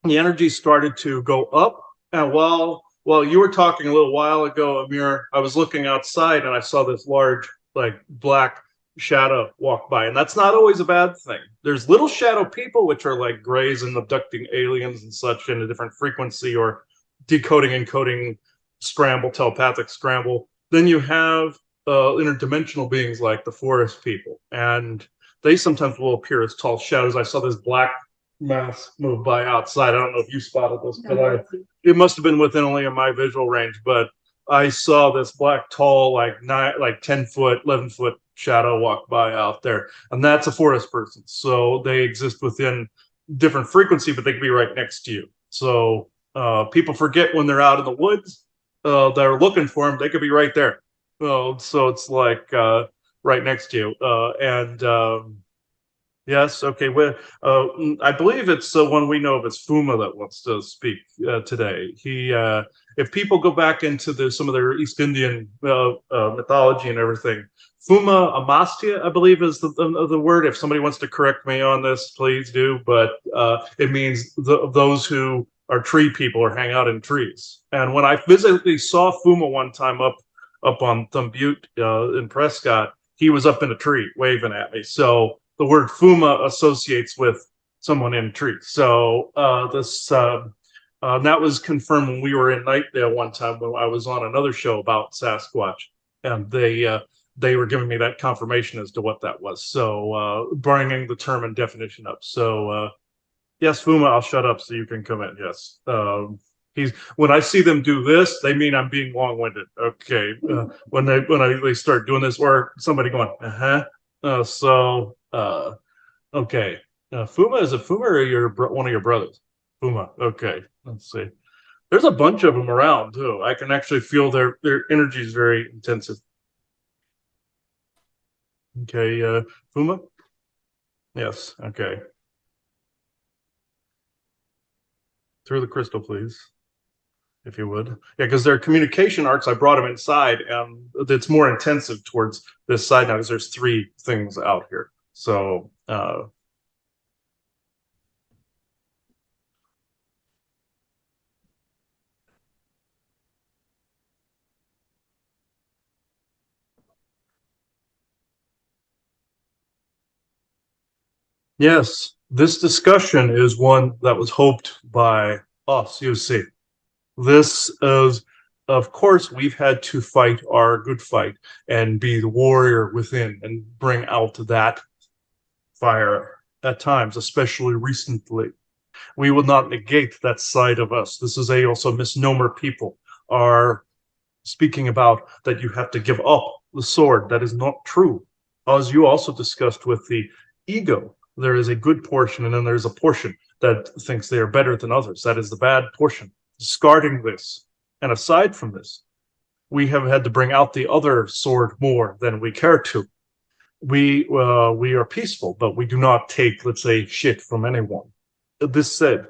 the energy started to go up. And while you were talking a little while ago, Amir, I was looking outside and I saw this large, like, black shadow walk by, and that's not always a bad thing. There's little shadow people, which are like grays and abducting aliens and such in a different frequency, or decoding, encoding, scramble, telepathic scramble. Then you have interdimensional beings like the forest people, and they sometimes will appear as tall shadows. I saw this black mass move by outside. I don't know if you spotted this, but it must have been within only of my visual range, but I saw this black, tall, like 10-foot, 11-foot shadow walk by out there, and that's a forest person. So they exist within different frequency, but they can be right next to you. So people forget when they're out in the woods, they're looking for them. They could be right there. So it's like right next to you. Yes, okay. Well, I believe it's one we know of as Fuma that wants to speak today. If people go back into some of their East Indian mythology and everything, Fuma Amastia, I believe, is the word. If somebody wants to correct me on this, please do. But it means those who are tree people or hang out in trees. And when I physically saw Fuma one time up on some butte in Prescott, he was up in a tree waving at me. So the word Fuma associates with someone in a tree. So that was confirmed when we were in Nightdale one time when I was on another show about Sasquatch, and they were giving me that confirmation as to what that was. So bringing the term and definition up. So yes, Fuma, I'll shut up so you can come in. Yes. When I see them do this, they mean I'm being long-winded. Okay. When they start doing this, or somebody going, okay. Fuma, is it Fuma or one of your brothers? Fuma. Okay. Let's see. There's a bunch of them around too. I can actually feel their energy is very intensive. Okay. Fuma? Yes. Okay. Through the crystal, please, if you would. Yeah, because their communication arcs, I brought them inside, and it's more intensive towards this side now because there's 3 things out here. So yes, this discussion is one that was hoped by us, you see. This is, of course, we've had to fight our good fight and be the warrior within and bring out that fire at times, especially recently. We will not negate that side of us. This is also misnomer people are speaking about that you have to give up the sword. That is not true. As you also discussed with the ego, there is a good portion, and then there's a portion that thinks they are better than others. That is the bad portion. Discarding this. And aside from this, we have had to bring out the other sword more than we care to. We are peaceful, but we do not take, let's say, shit from anyone. This said,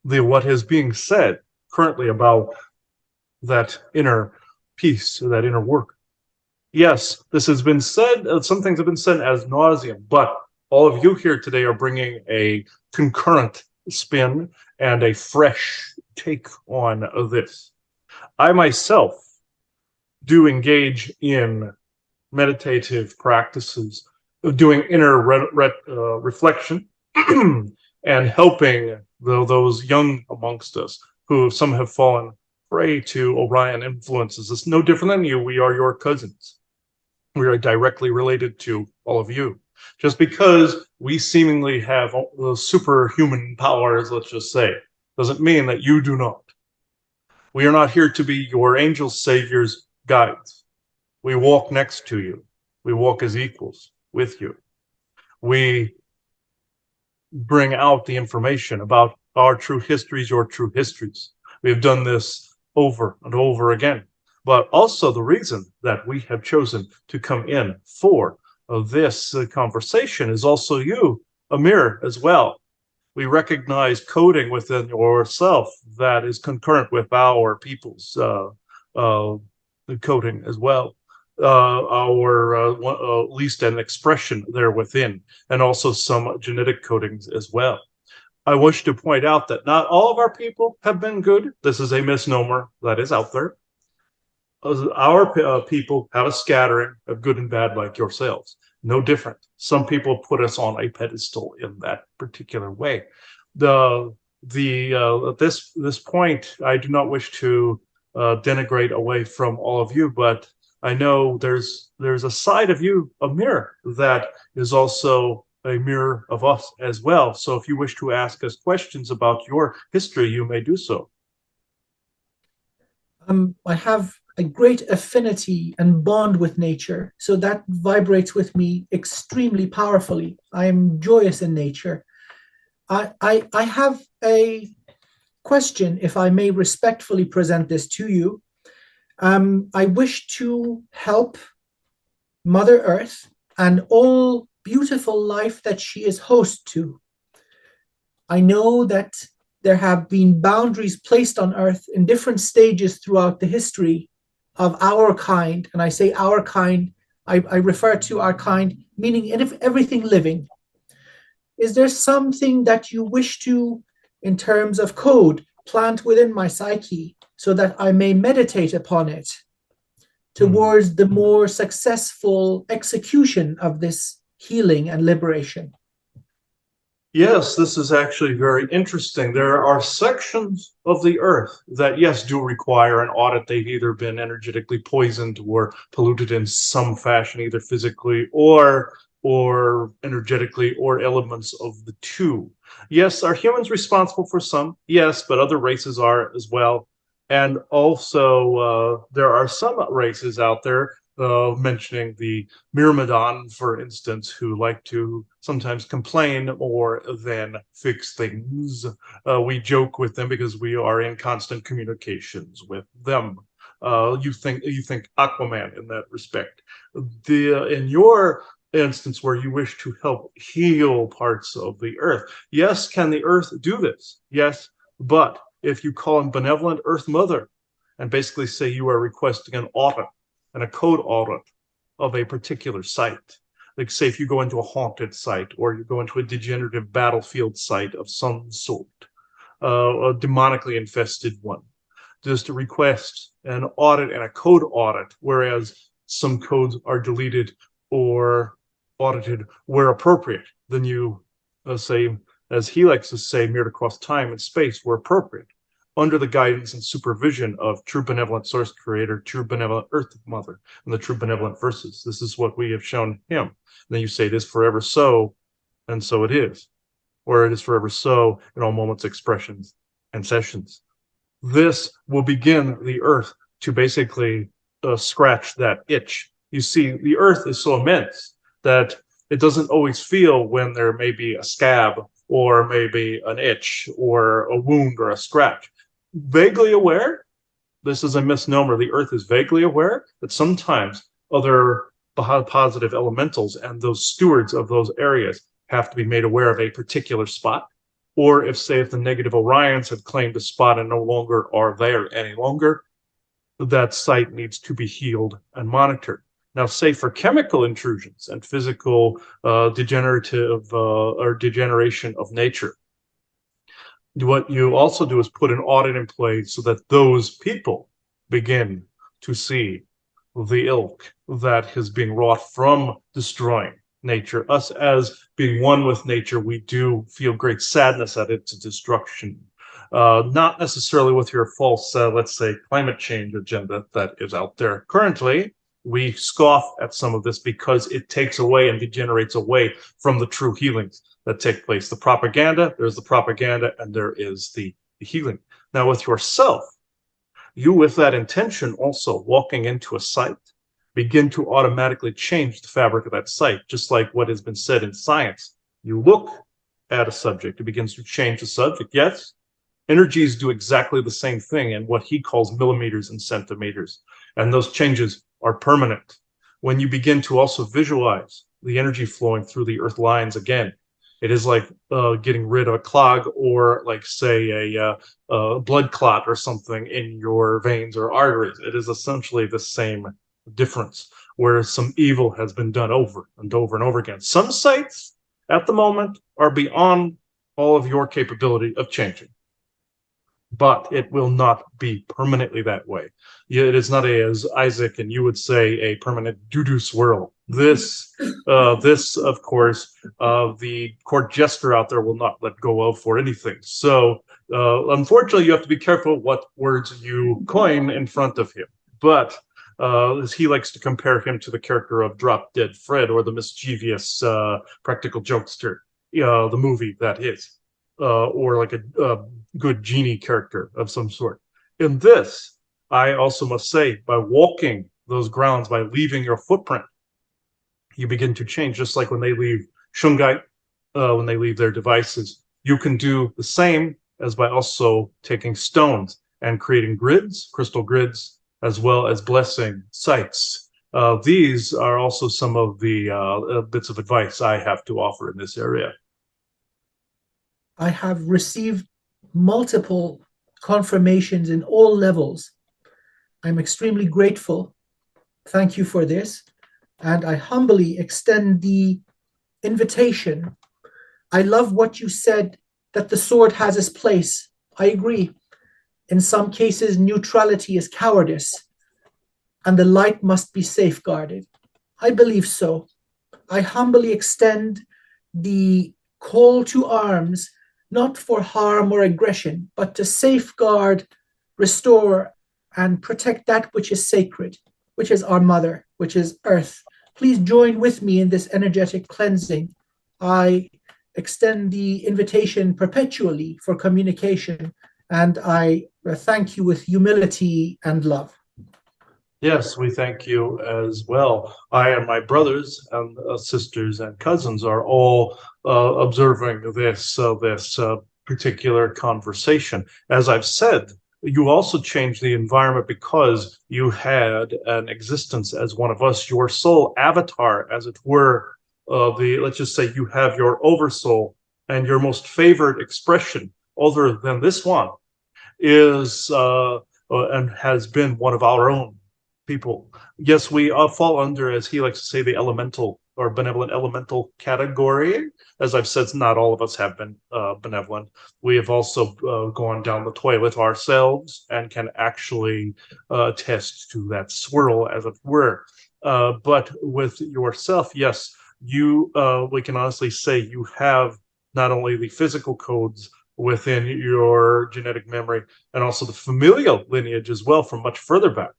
what is being said currently about that inner peace, or that inner work. Yes, this has been said. Some things have been said as nauseum, but all of you here today are bringing a concurrent spin and a fresh take on this. I myself do engage in meditative practices of doing inner reflection and helping those young amongst us who some have fallen prey to Orion influences. It's no different than you. We are your cousins. We are directly related to all of you. Just because we seemingly have superhuman powers, let's just say, doesn't mean that you do not. We are not here to be your angels, saviors, guides. We walk next to you. We walk as equals with you. We bring out the information about our true histories, your true histories. We have done this over and over again. But also the reason that we have chosen to come in for this conversation is also you, Amir, as well. We recognize coding within yourself that is concurrent with our people's coding as well. At least an expression there within, and also some genetic codings as well. I wish to point out that not all of our people have been good. This is a misnomer that is out there. Our people have a scattering of good and bad like yourselves. No different. Some people put us on a pedestal in that particular way. At this point, I do not wish to denigrate away from all of you, but I know there's a side of you, Amir, that is also a mirror of us as well. So if you wish to ask us questions about your history, you may do so. I have a great affinity and bond with nature, so that vibrates with me extremely powerfully. I am joyous in nature. I have a question, if I may respectfully present this to you. I wish to help Mother Earth and all beautiful life that she is host to. I know that there have been boundaries placed on Earth in different stages throughout the history of our kind. And I say our kind, I refer to our kind, meaning everything living. Is there something that you wish to, in terms of code, plant within my psyche so that I may meditate upon it towards the more successful execution of this healing and liberation? Yes, this is actually very interesting. There are sections of the earth that, yes, do require an audit. They've either been energetically poisoned or polluted in some fashion, either physically or energetically, or elements of the two. Yes, are humans responsible for some? Yes, but other races are as well. And also, there are some races out there, mentioning the Myrmidon, for instance, who like to sometimes complain more than fix things. We joke with them because we are in constant communications with them. You think Aquaman in that respect. In your instance where you wish to help heal parts of the earth, yes, can the earth do this? Yes, but if you call in benevolent Earth Mother and basically say you are requesting an audit and a code audit of a particular site, like say if you go into a haunted site or you go into a degenerative battlefield site of some sort, a demonically infested one, just to request an audit and a code audit, whereas some codes are deleted or audited where appropriate, then you say, as he likes to say, mirrored across time and space where appropriate, under the guidance and supervision of true benevolent source creator, true benevolent earth mother, and the true benevolent verses. This is what we have shown him. And then you say, it is forever so, and so it is. Or it is forever so in all moments, expressions, and sessions. This will begin the earth to basically scratch that itch. You see, the earth is so immense that it doesn't always feel when there may be a scab or maybe an itch or a wound or a scratch. Vaguely aware, this is a misnomer. The Earth is vaguely aware that sometimes other positive elementals and those stewards of those areas have to be made aware of a particular spot. Or if, say, if the negative Orions had claimed a spot and no longer are there any longer, that site needs to be healed and monitored. Now, say for chemical intrusions and physical degenerative or degeneration of nature, what you also do is put an audit in place so that those people begin to see the ilk that is being wrought from destroying nature. Us as being one with nature, we do feel great sadness at its destruction. Not necessarily with your false, let's say, climate change agenda that is out there currently. We scoff at some of this because it takes away and degenerates away from the true healings that take place. The propaganda, there's the propaganda, and there is the healing. Now, with yourself, you, with that intention, also walking into a site, begin to automatically change the fabric of that site, just like what has been said in science. You look at a subject, it begins to change the subject. Yes, energies do exactly the same thing in what he calls millimeters and centimeters, and those changes are permanent. When you begin to also visualize the energy flowing through the earth lines again, it is like getting rid of a clog, or like, say, a blood clot or something in your veins or arteries. It is essentially the same difference, where some evil has been done over and over and over again. Some sites at the moment are beyond all of your capability of changing, but it will not be permanently that way. It is not as Isaac and you would say, a permanent doo-doo swirl. This, of course, the court jester out there will not let go of for anything. So, unfortunately, you have to be careful what words you coin in front of him. But as he likes to compare him to the character of Drop Dead Fred, or the mischievous practical jokester, the movie that is, or like a good genie character of some sort. In this, I also must say, by walking those grounds, by leaving your footprint, you begin to change, just like when they leave Shungite, when they leave their devices. You can do the same as by also taking stones and creating grids, crystal grids, as well as blessing sites. These are also some of the bits of advice I have to offer in this area. I have received multiple confirmations in all levels. I'm extremely grateful. Thank you for this. And I humbly extend the invitation. I love what you said, that the sword has its place. I agree. In some cases, neutrality is cowardice, and the light must be safeguarded. I believe so. I humbly extend the call to arms, not for harm or aggression, but to safeguard, restore, and protect that which is sacred, which is our mother, which is Earth. Please join with me in this energetic cleansing. I extend the invitation perpetually for communication, and I thank you with humility and love. Yes, we thank you as well. I and my brothers and sisters and cousins are all observing this particular conversation. As I've said, you also changed the environment because you had an existence as one of us, your soul avatar, as it were. Let's just say you have your oversoul, and your most favored expression, other than this one, is and has been one of our own people. Yes, we fall under, as he likes to say, the elemental or benevolent elemental category. As I've said, not all of us have been benevolent. We have also gone down the toilet ourselves and can actually attest to that swirl, as it were. But with yourself, yes, we can honestly say you have not only the physical codes within your genetic memory, and also the familial lineage as well from much further back,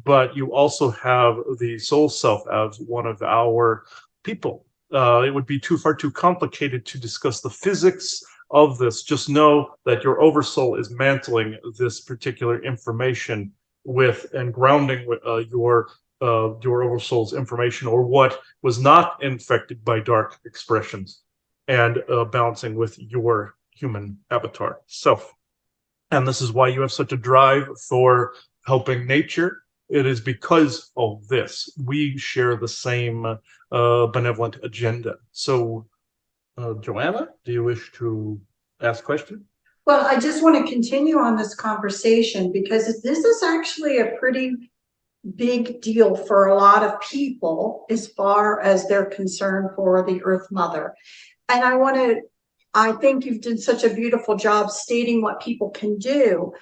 but you also have the soul self as one of our people. It would be far too complicated to discuss the physics of this. Just know that your oversoul is mantling this particular information with and grounding your oversoul's information, or what was not infected by dark expressions, and balancing with your human avatar self. And this is why you have such a drive for helping nature, it is because of this. We share the same benevolent agenda. So, Joanna, do you wish to ask a question? Well, I just want to continue on this conversation because this is actually a pretty big deal for a lot of people as far as they're concerned for the Earth Mother. And I think you've done such a beautiful job stating what people can do.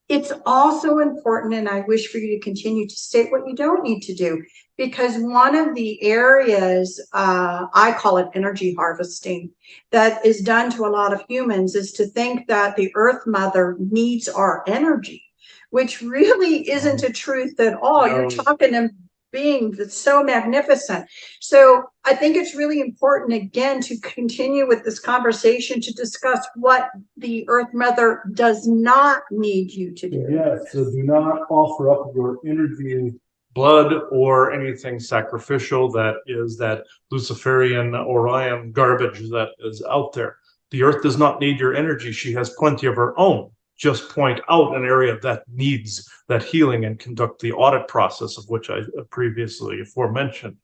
It's also important, and I wish for you to continue to state what you don't need to do, because one of the areas, I call it energy harvesting, that is done to a lot of humans is to think that the Earth Mother needs our energy, which really isn't a truth at all. You're talking to being that's so magnificent. So I think it's really important, again, to continue with this conversation to discuss what the Earth Mother does not need you to do. Yes, so do not offer up your energy, blood, or anything sacrificial that is that Luciferian Orion garbage that is out there. The Earth does not need your energy. She has plenty of her own. Just point out an area that needs that healing and conduct the audit process of which I previously aforementioned.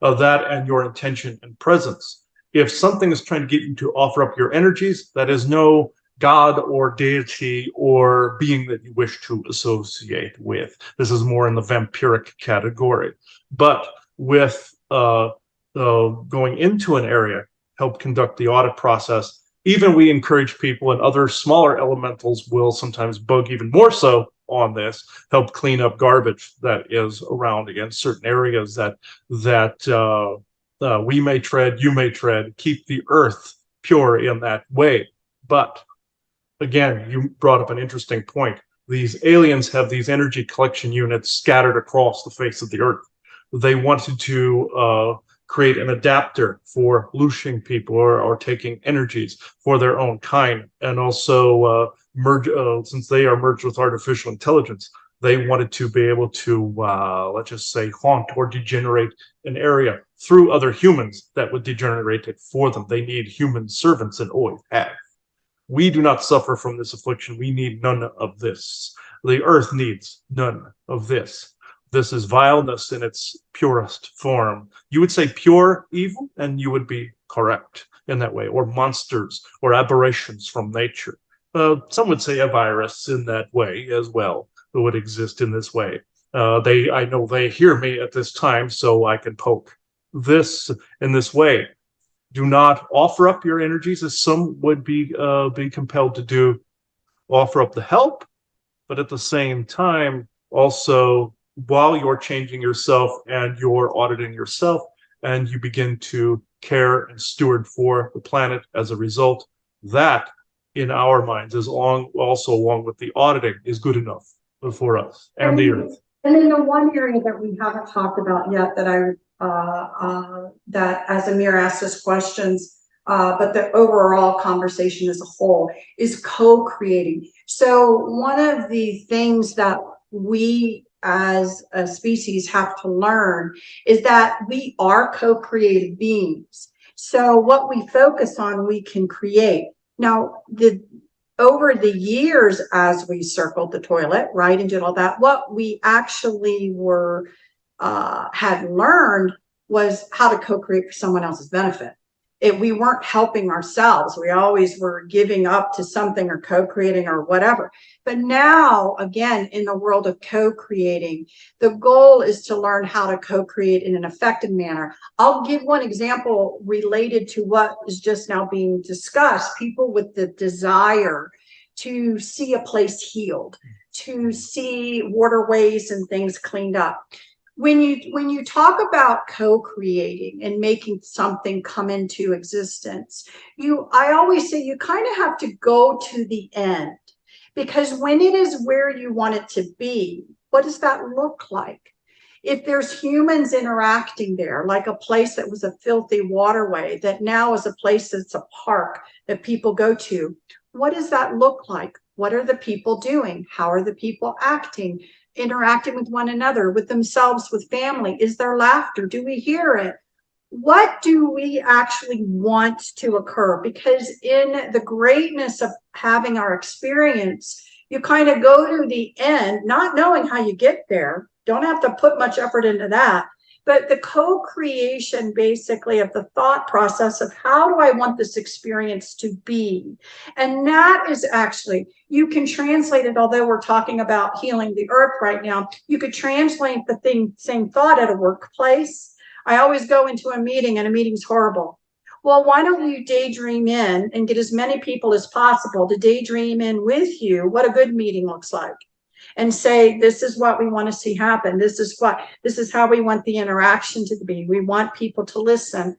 That and your intention and presence. If something is trying to get you to offer up your energies, that is no God or deity or being that you wish to associate with. This is more in the vampiric category. But with going into an area, help conduct the audit process. Even we encourage people, and other smaller elementals will sometimes bug even more so on this, help clean up garbage that is around against certain areas that we may tread, you may tread, keep the earth pure in that way. But again, you brought up an interesting point. These aliens have these energy collection units scattered across the face of the earth. They wanted to create an adapter for looshing people or taking energies for their own kind, and also merge, since they are merged with artificial intelligence, they wanted to be able to, let's just say, haunt or degenerate an area through other humans that would degenerate it for them. They need human servants and always have. We do not suffer from this affliction. We need none of this. The earth needs none of this. This is vileness in its purest form. You would say pure evil, and you would be correct in that way, or monsters or aberrations from nature. Some would say a virus in that way as well, that would exist in this way. I know they hear me at this time, so I can poke this in this way. Do not offer up your energies as some would be compelled to do. Offer up the help, but at the same time, also while you're changing yourself and you're auditing yourself, and you begin to care and steward for the planet as a result, that in our minds is also along with the auditing is good enough for us and the earth. And then the one area that we haven't talked about yet that that as Amir asked us questions, but the overall conversation as a whole is co-creating. So one of the things that we as a species have to learn is that we are co-creative beings. So what we focus on, we can create. Now, over the years, as we circled the toilet, right, and did all that, what we actually had learned was how to co-create for someone else's benefit. We weren't helping ourselves. We always were giving up to something or co-creating or whatever. But now, again, in the world of co-creating, the goal is to learn how to co-create in an effective manner. I'll give one example related to what is just now being discussed. People with the desire to see a place healed, to see waterways and things cleaned up. When you talk about co-creating and making something come into existence, I always say you kind of have to go to the end, because when it is where you want it to be, what does that look like? If there's humans interacting there, like a place that was a filthy waterway that now is a place that's a park that people go to, what does that look like? What are the people doing? How are the people acting? Interacting with one another, with themselves, with family? Is there laughter? Do we hear it? What do we actually want to occur? Because in the greatness of having our experience, You kind of go to the end, not knowing how you get there. Don't have to put much effort into that. But the co-creation basically of the thought process of how do I want this experience to be? And that is actually, you can translate it, although we're talking about healing the earth right now, you could translate the same thought at a workplace. I always go into a meeting and a meeting's horrible. Well, why don't you daydream in and get as many people as possible to daydream in with you what a good meeting looks like, and say, this is what we want to see happen. This is how we want the interaction to be. We want people to listen.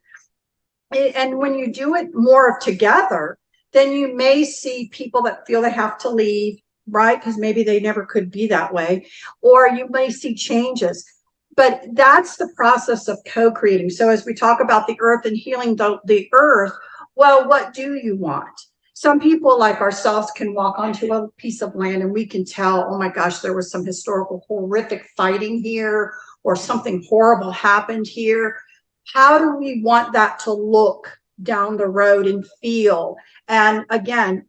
And when you do it more together, then you may see people that feel they have to leave, right? Because maybe they never could be that way, or you may see changes. But that's the process of co-creating. So as we talk about the earth and healing the earth, well, what do you want? Some people like ourselves can walk onto a piece of land and we can tell, oh my gosh, there was some historical horrific fighting here, or something horrible happened here. How do we want that to look down the road and feel? And again,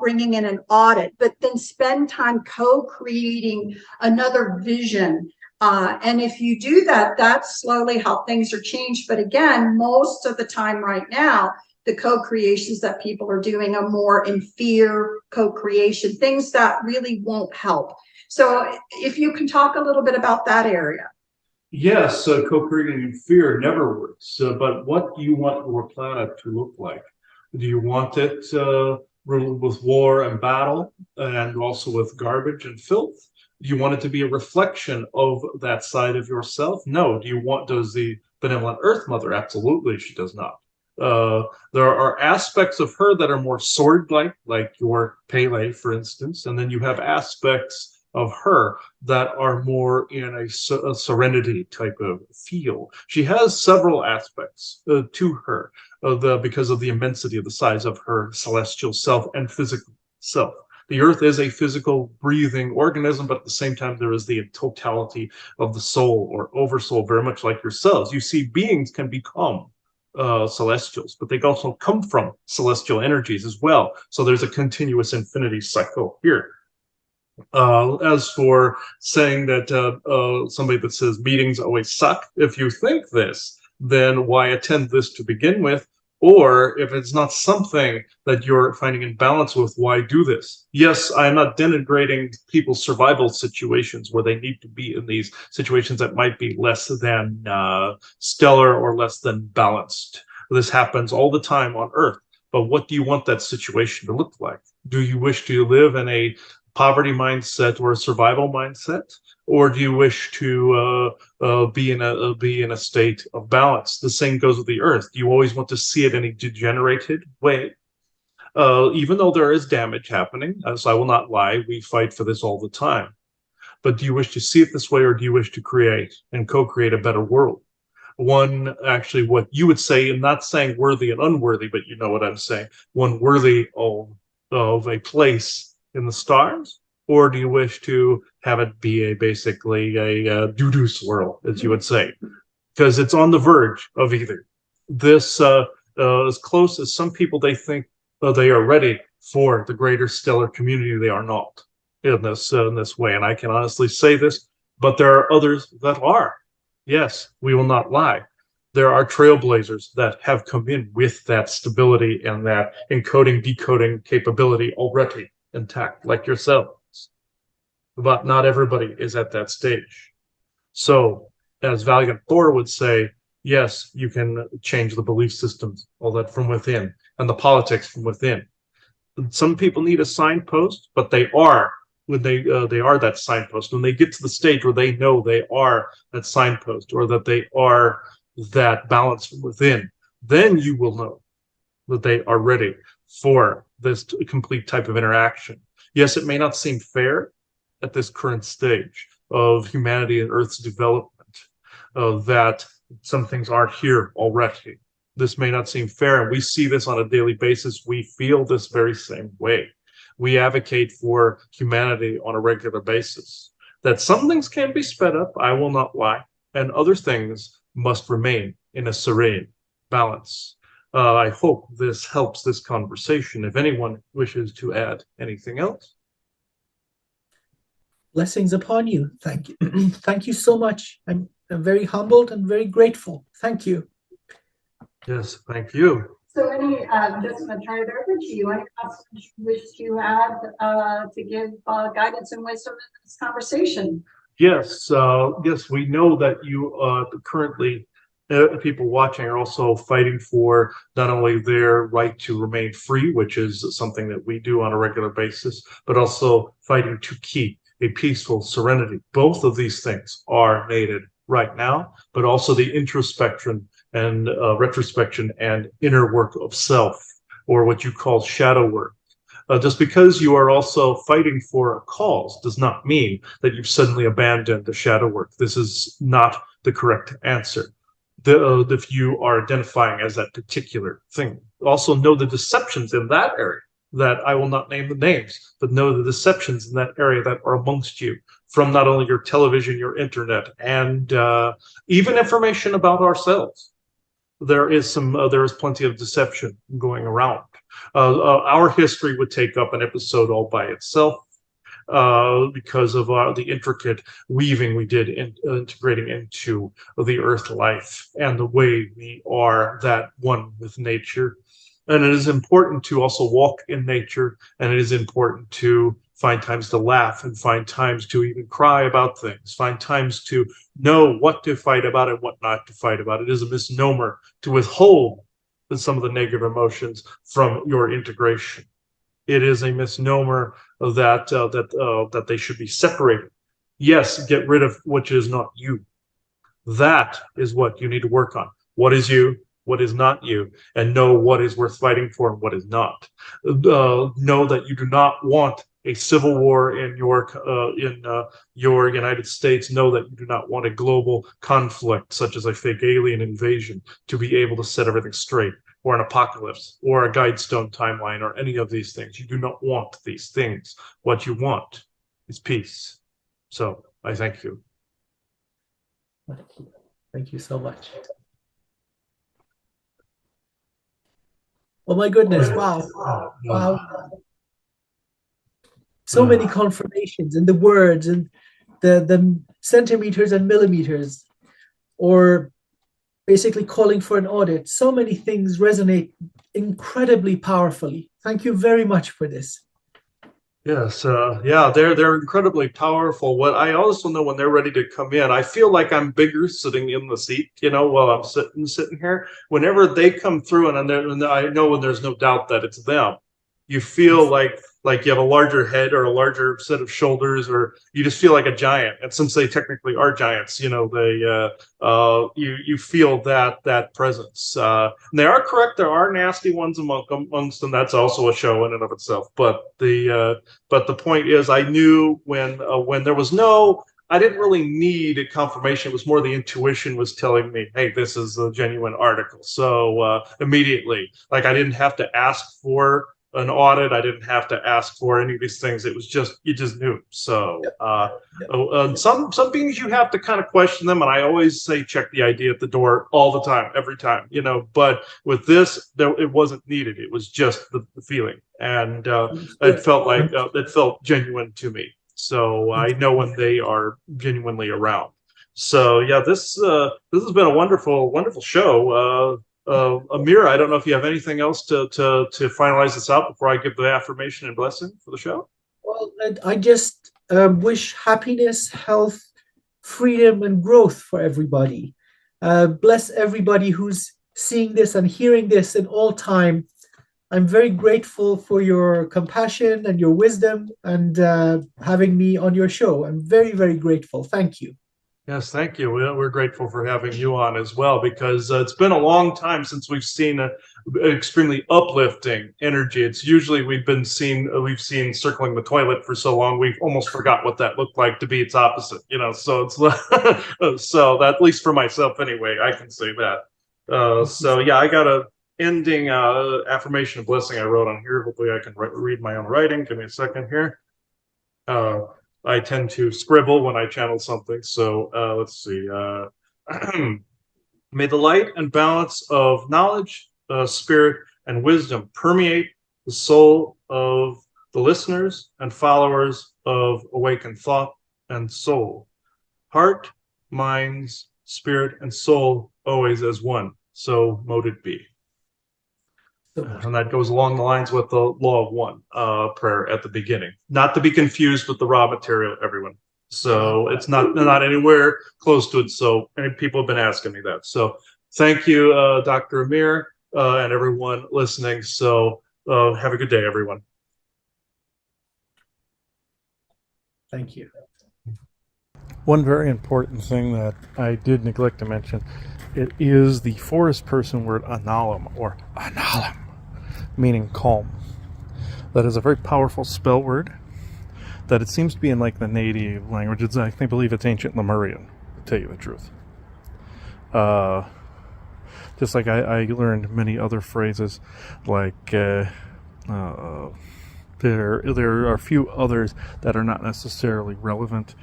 bringing in an audit, but then spend time co-creating another vision. And if you do that, that's slowly how things are changed. But again, most of the time right now, the co-creations that people are doing are more in fear co-creation, things that really won't help. So if you can talk a little bit about that area. Yes, co-creating in fear never works. But what do you want your planet to look like? Do you want it with war and battle, and also with garbage and filth? Do you want it to be a reflection of that side of yourself? No. Does the benevolent Earth Mother? Absolutely, she does not. There are aspects of her that are more sword-like your Pele, for instance, and then you have aspects of her that are more in a serenity type of feel. She has several aspects to her because of the immensity of the size of her celestial self and physical self. The earth is a physical breathing organism, but at the same time, there is the totality of the soul or oversoul, very much like yourselves. You see, beings can become celestials, but they also come from celestial energies as well. So there's a continuous infinity cycle here. As for saying that somebody that says meetings always suck, if you think this, then why attend this to begin with? Or if it's not something that you're finding in balance with, why do this? Yes, I'm not denigrating people's survival situations where they need to be in these situations that might be less than stellar or less than balanced. This happens all the time on Earth. But what do you want that situation to look like? Do you wish to live in a poverty mindset or a survival mindset, or do you wish to be in a state of balance? The same goes with the earth. Do you always want to see it in a degenerated way? Even though there is damage happening, as I will not lie, we fight for this all the time. But do you wish to see it this way, or do you wish to create and co-create a better world? One, actually, what you would say, and not saying worthy and unworthy, but you know what I'm saying, one worthy of a place in the stars, or do you wish to have it be basically a doo-doo swirl, as you would say? Because it's on the verge of either. This, as close as some people they think they are ready for the greater stellar community, they are not in this way. And I can honestly say this, but there are others that are. Yes, we will not lie. There are trailblazers that have come in with that stability and that encoding, decoding capability already intact, like yourselves. But not everybody is at that stage. So, as Valiant Thor would say, yes, you can change the belief systems, all that from within, and the politics from within. Some people need a signpost, but they are that signpost. When they get to the stage where they know they are that signpost, or that they are that balance from within, then you will know that they are ready for this complete type of interaction. Yes, it may not seem fair at this current stage of humanity and Earth's development, that some things aren't here already. This may not seem fair, and we see this on a daily basis. We feel this very same way. We advocate for humanity on a regular basis. That some things can be sped up, I will not lie, and other things must remain in a serene balance. I hope this helps this conversation. If anyone wishes to add anything else. Blessings upon you. Thank you. Thank you so much. I'm very humbled and very grateful. Thank you. Yes, thank you. So just going to turn it over to you. Any comments you wish to add to give guidance and wisdom in this conversation? Yes, yes, we know that you currently, people watching are also fighting for not only their right to remain free, which is something that we do on a regular basis, but also fighting to keep a peaceful serenity. Both of these things are needed right now, but also the introspection and retrospection and inner work of self, or what you call shadow work. Just because you are also fighting for a cause does not mean that you've suddenly abandoned the shadow work. This is not the correct answer. If you are identifying as that particular thing, also know the deceptions in that area, that I will not name the names, but know the deceptions in that area that are amongst you, from not only your television, your internet, and even information about ourselves. There is plenty of deception going around. Our history would take up an episode all by itself, because of the intricate weaving we did in integrating into the earth life and the way we are that one with nature. And it is important to also walk in nature, and it is important to find times to laugh and find times to even cry about things, find times to know what to fight about and what not to fight about. It is a misnomer to withhold some of the negative emotions from your integration. It is a misnomer that they should be separated. Yes, get rid of what is not you. That is what you need to work on. What is you? What is not you? And know what is worth fighting for and what is not. Know that you do not want a civil war in your United States. Know that you do not want a global conflict such as a fake alien invasion to be able to set everything straight, or an apocalypse, or a guidestone timeline, or any of these things. You do not want these things. What you want is peace. So I thank you. Thank you so much. Oh my goodness, wow. Wow. So many confirmations and the words and the centimeters and millimeters, or basically calling for an audit. So many things resonate incredibly powerfully. Thank you very much for this. Yes, yeah, they're incredibly powerful. What I also know when they're ready to come in, I feel like I'm bigger sitting in the seat, while I'm sitting here. Whenever they come through, and I know when there's no doubt that it's them, you feel like you have a larger head or a larger set of shoulders, or you just feel like a giant. And since they technically are giants, you feel that presence. And they are correct. There are nasty ones amongst them. That's also a show in and of itself. But the point is, I knew when there was no, I didn't really need a confirmation. It was more the intuition was telling me, hey, this is a genuine article. So immediately, like, I didn't have to ask for an audit. I didn't have to ask for any of these things. It was just, you just knew. So some things you have to kind of question them. And I always say, check the ID at the door all the time, every time, but with this, it wasn't needed. It was just the feeling. And it felt genuine to me. So I know when they are genuinely around. So yeah, this has been a wonderful, wonderful show. Amir, I don't know if you have anything else to finalize this out before I give the affirmation and blessing for the show. Well, I just wish happiness, health, freedom, and growth for everybody. Bless everybody who's seeing this and hearing this in all time. I'm very grateful for your compassion and your wisdom and having me on your show. I'm very, very grateful. Thank you. Yes, thank you. We're grateful for having you on as well, because it's been a long time since we've seen an extremely uplifting energy. It's usually we've seen circling the toilet for so long we've almost forgot what that looked like to be its opposite. So it's so that, at least for myself anyway, I can say that. So yeah, I got a ending affirmation of blessing I wrote on here. Hopefully I can read my own writing. Give me a second here. I tend to scribble when I channel something. So let's see. May the light and balance of knowledge, spirit, and wisdom permeate the soul of the listeners and followers of Awakened Thought and soul. Heart, minds, spirit, and soul always as one. So mote it be. And that goes along the lines with the law of one prayer at the beginning. Not to be confused with the raw material, everyone. So it's not anywhere close to it. So many people have been asking me that. So thank you, Dr. Amir, and everyone listening. So have a good day, everyone. Thank you. One very important thing that I did neglect to mention, it is the forest person word analam, or analam, meaning calm. That is a very powerful spell word that it seems to be in like the native languages. I believe it's ancient Lemurian, to tell you the truth. Just like I learned many other phrases, like there are a few others that are not necessarily relevant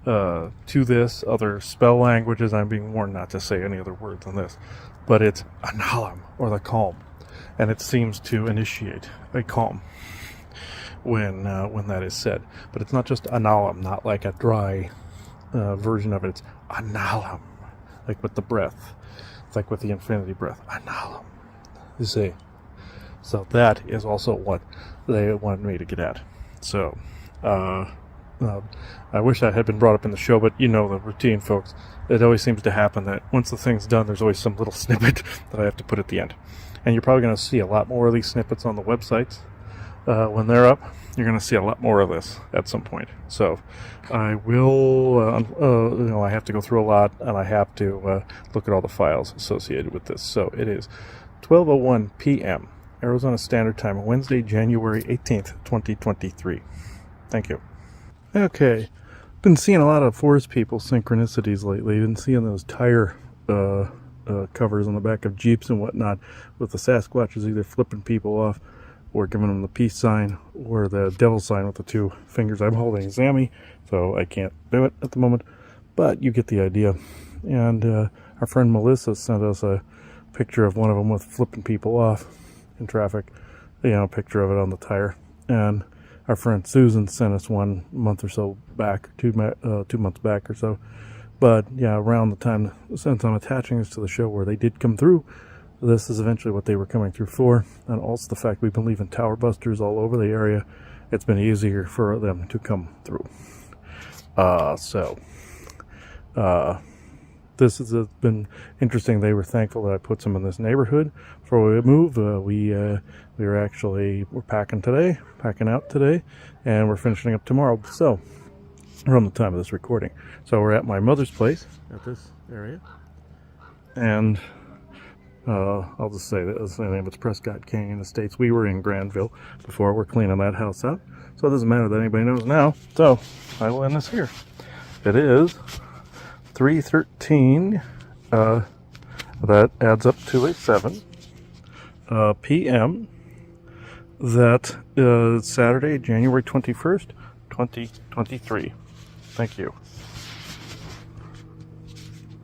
to this. Other spell languages, I'm being warned not to say any other words than this, but it's analam, or the calm, and it seems to initiate a calm when that is said. But it's not just analam, not like a dry version of it. It's analam, like with the breath. It's like with the infinity breath. Analam. You see. So that is also what they wanted me to get at. So I wish that had been brought up in the show, but you know the routine, folks. It always seems to happen that once the thing's done, there's always some little snippet that I have to put at the end. And you're probably going to see a lot more of these snippets on the websites. When they're up, you're going to see a lot more of this at some point. So I will, I have to go through a lot, and I have to look at all the files associated with this. So it is 12:01 p.m. Arizona Standard Time, Wednesday, January 18th, 2023. Thank you. Okay. Been seeing a lot of forest people synchronicities lately. Been seeing those tire covers on the back of Jeeps and whatnot with the Sasquatches either flipping people off or giving them the peace sign or the devil sign with the two fingers. I'm holding Zammy, so I can't do it at the moment, but you get the idea. And our friend Melissa sent us a picture of one of them with flipping people off in traffic, a picture of it on the tire. And our friend Susan sent us one month or so back, 2 months back or so. But yeah, around the time, since I'm attaching this to the show where they did come through, this is eventually what they were coming through for. And also the fact we've been leaving tower busters all over the area, it's been easier for them to come through. This has been interesting. They were thankful that I put some in this neighborhood before we moved. We're packing out today, and we're finishing up tomorrow. So around the time of this recording. So we're at my mother's place at this area, and I'll just say that the name is Prescott Canyon Estates. We were in Granville before. We're cleaning that house out, so it doesn't matter that anybody knows now. So I will end this here. It is 3:13. That adds up to a 7 p.m. That is Saturday, January 21st, 2023. Thank you.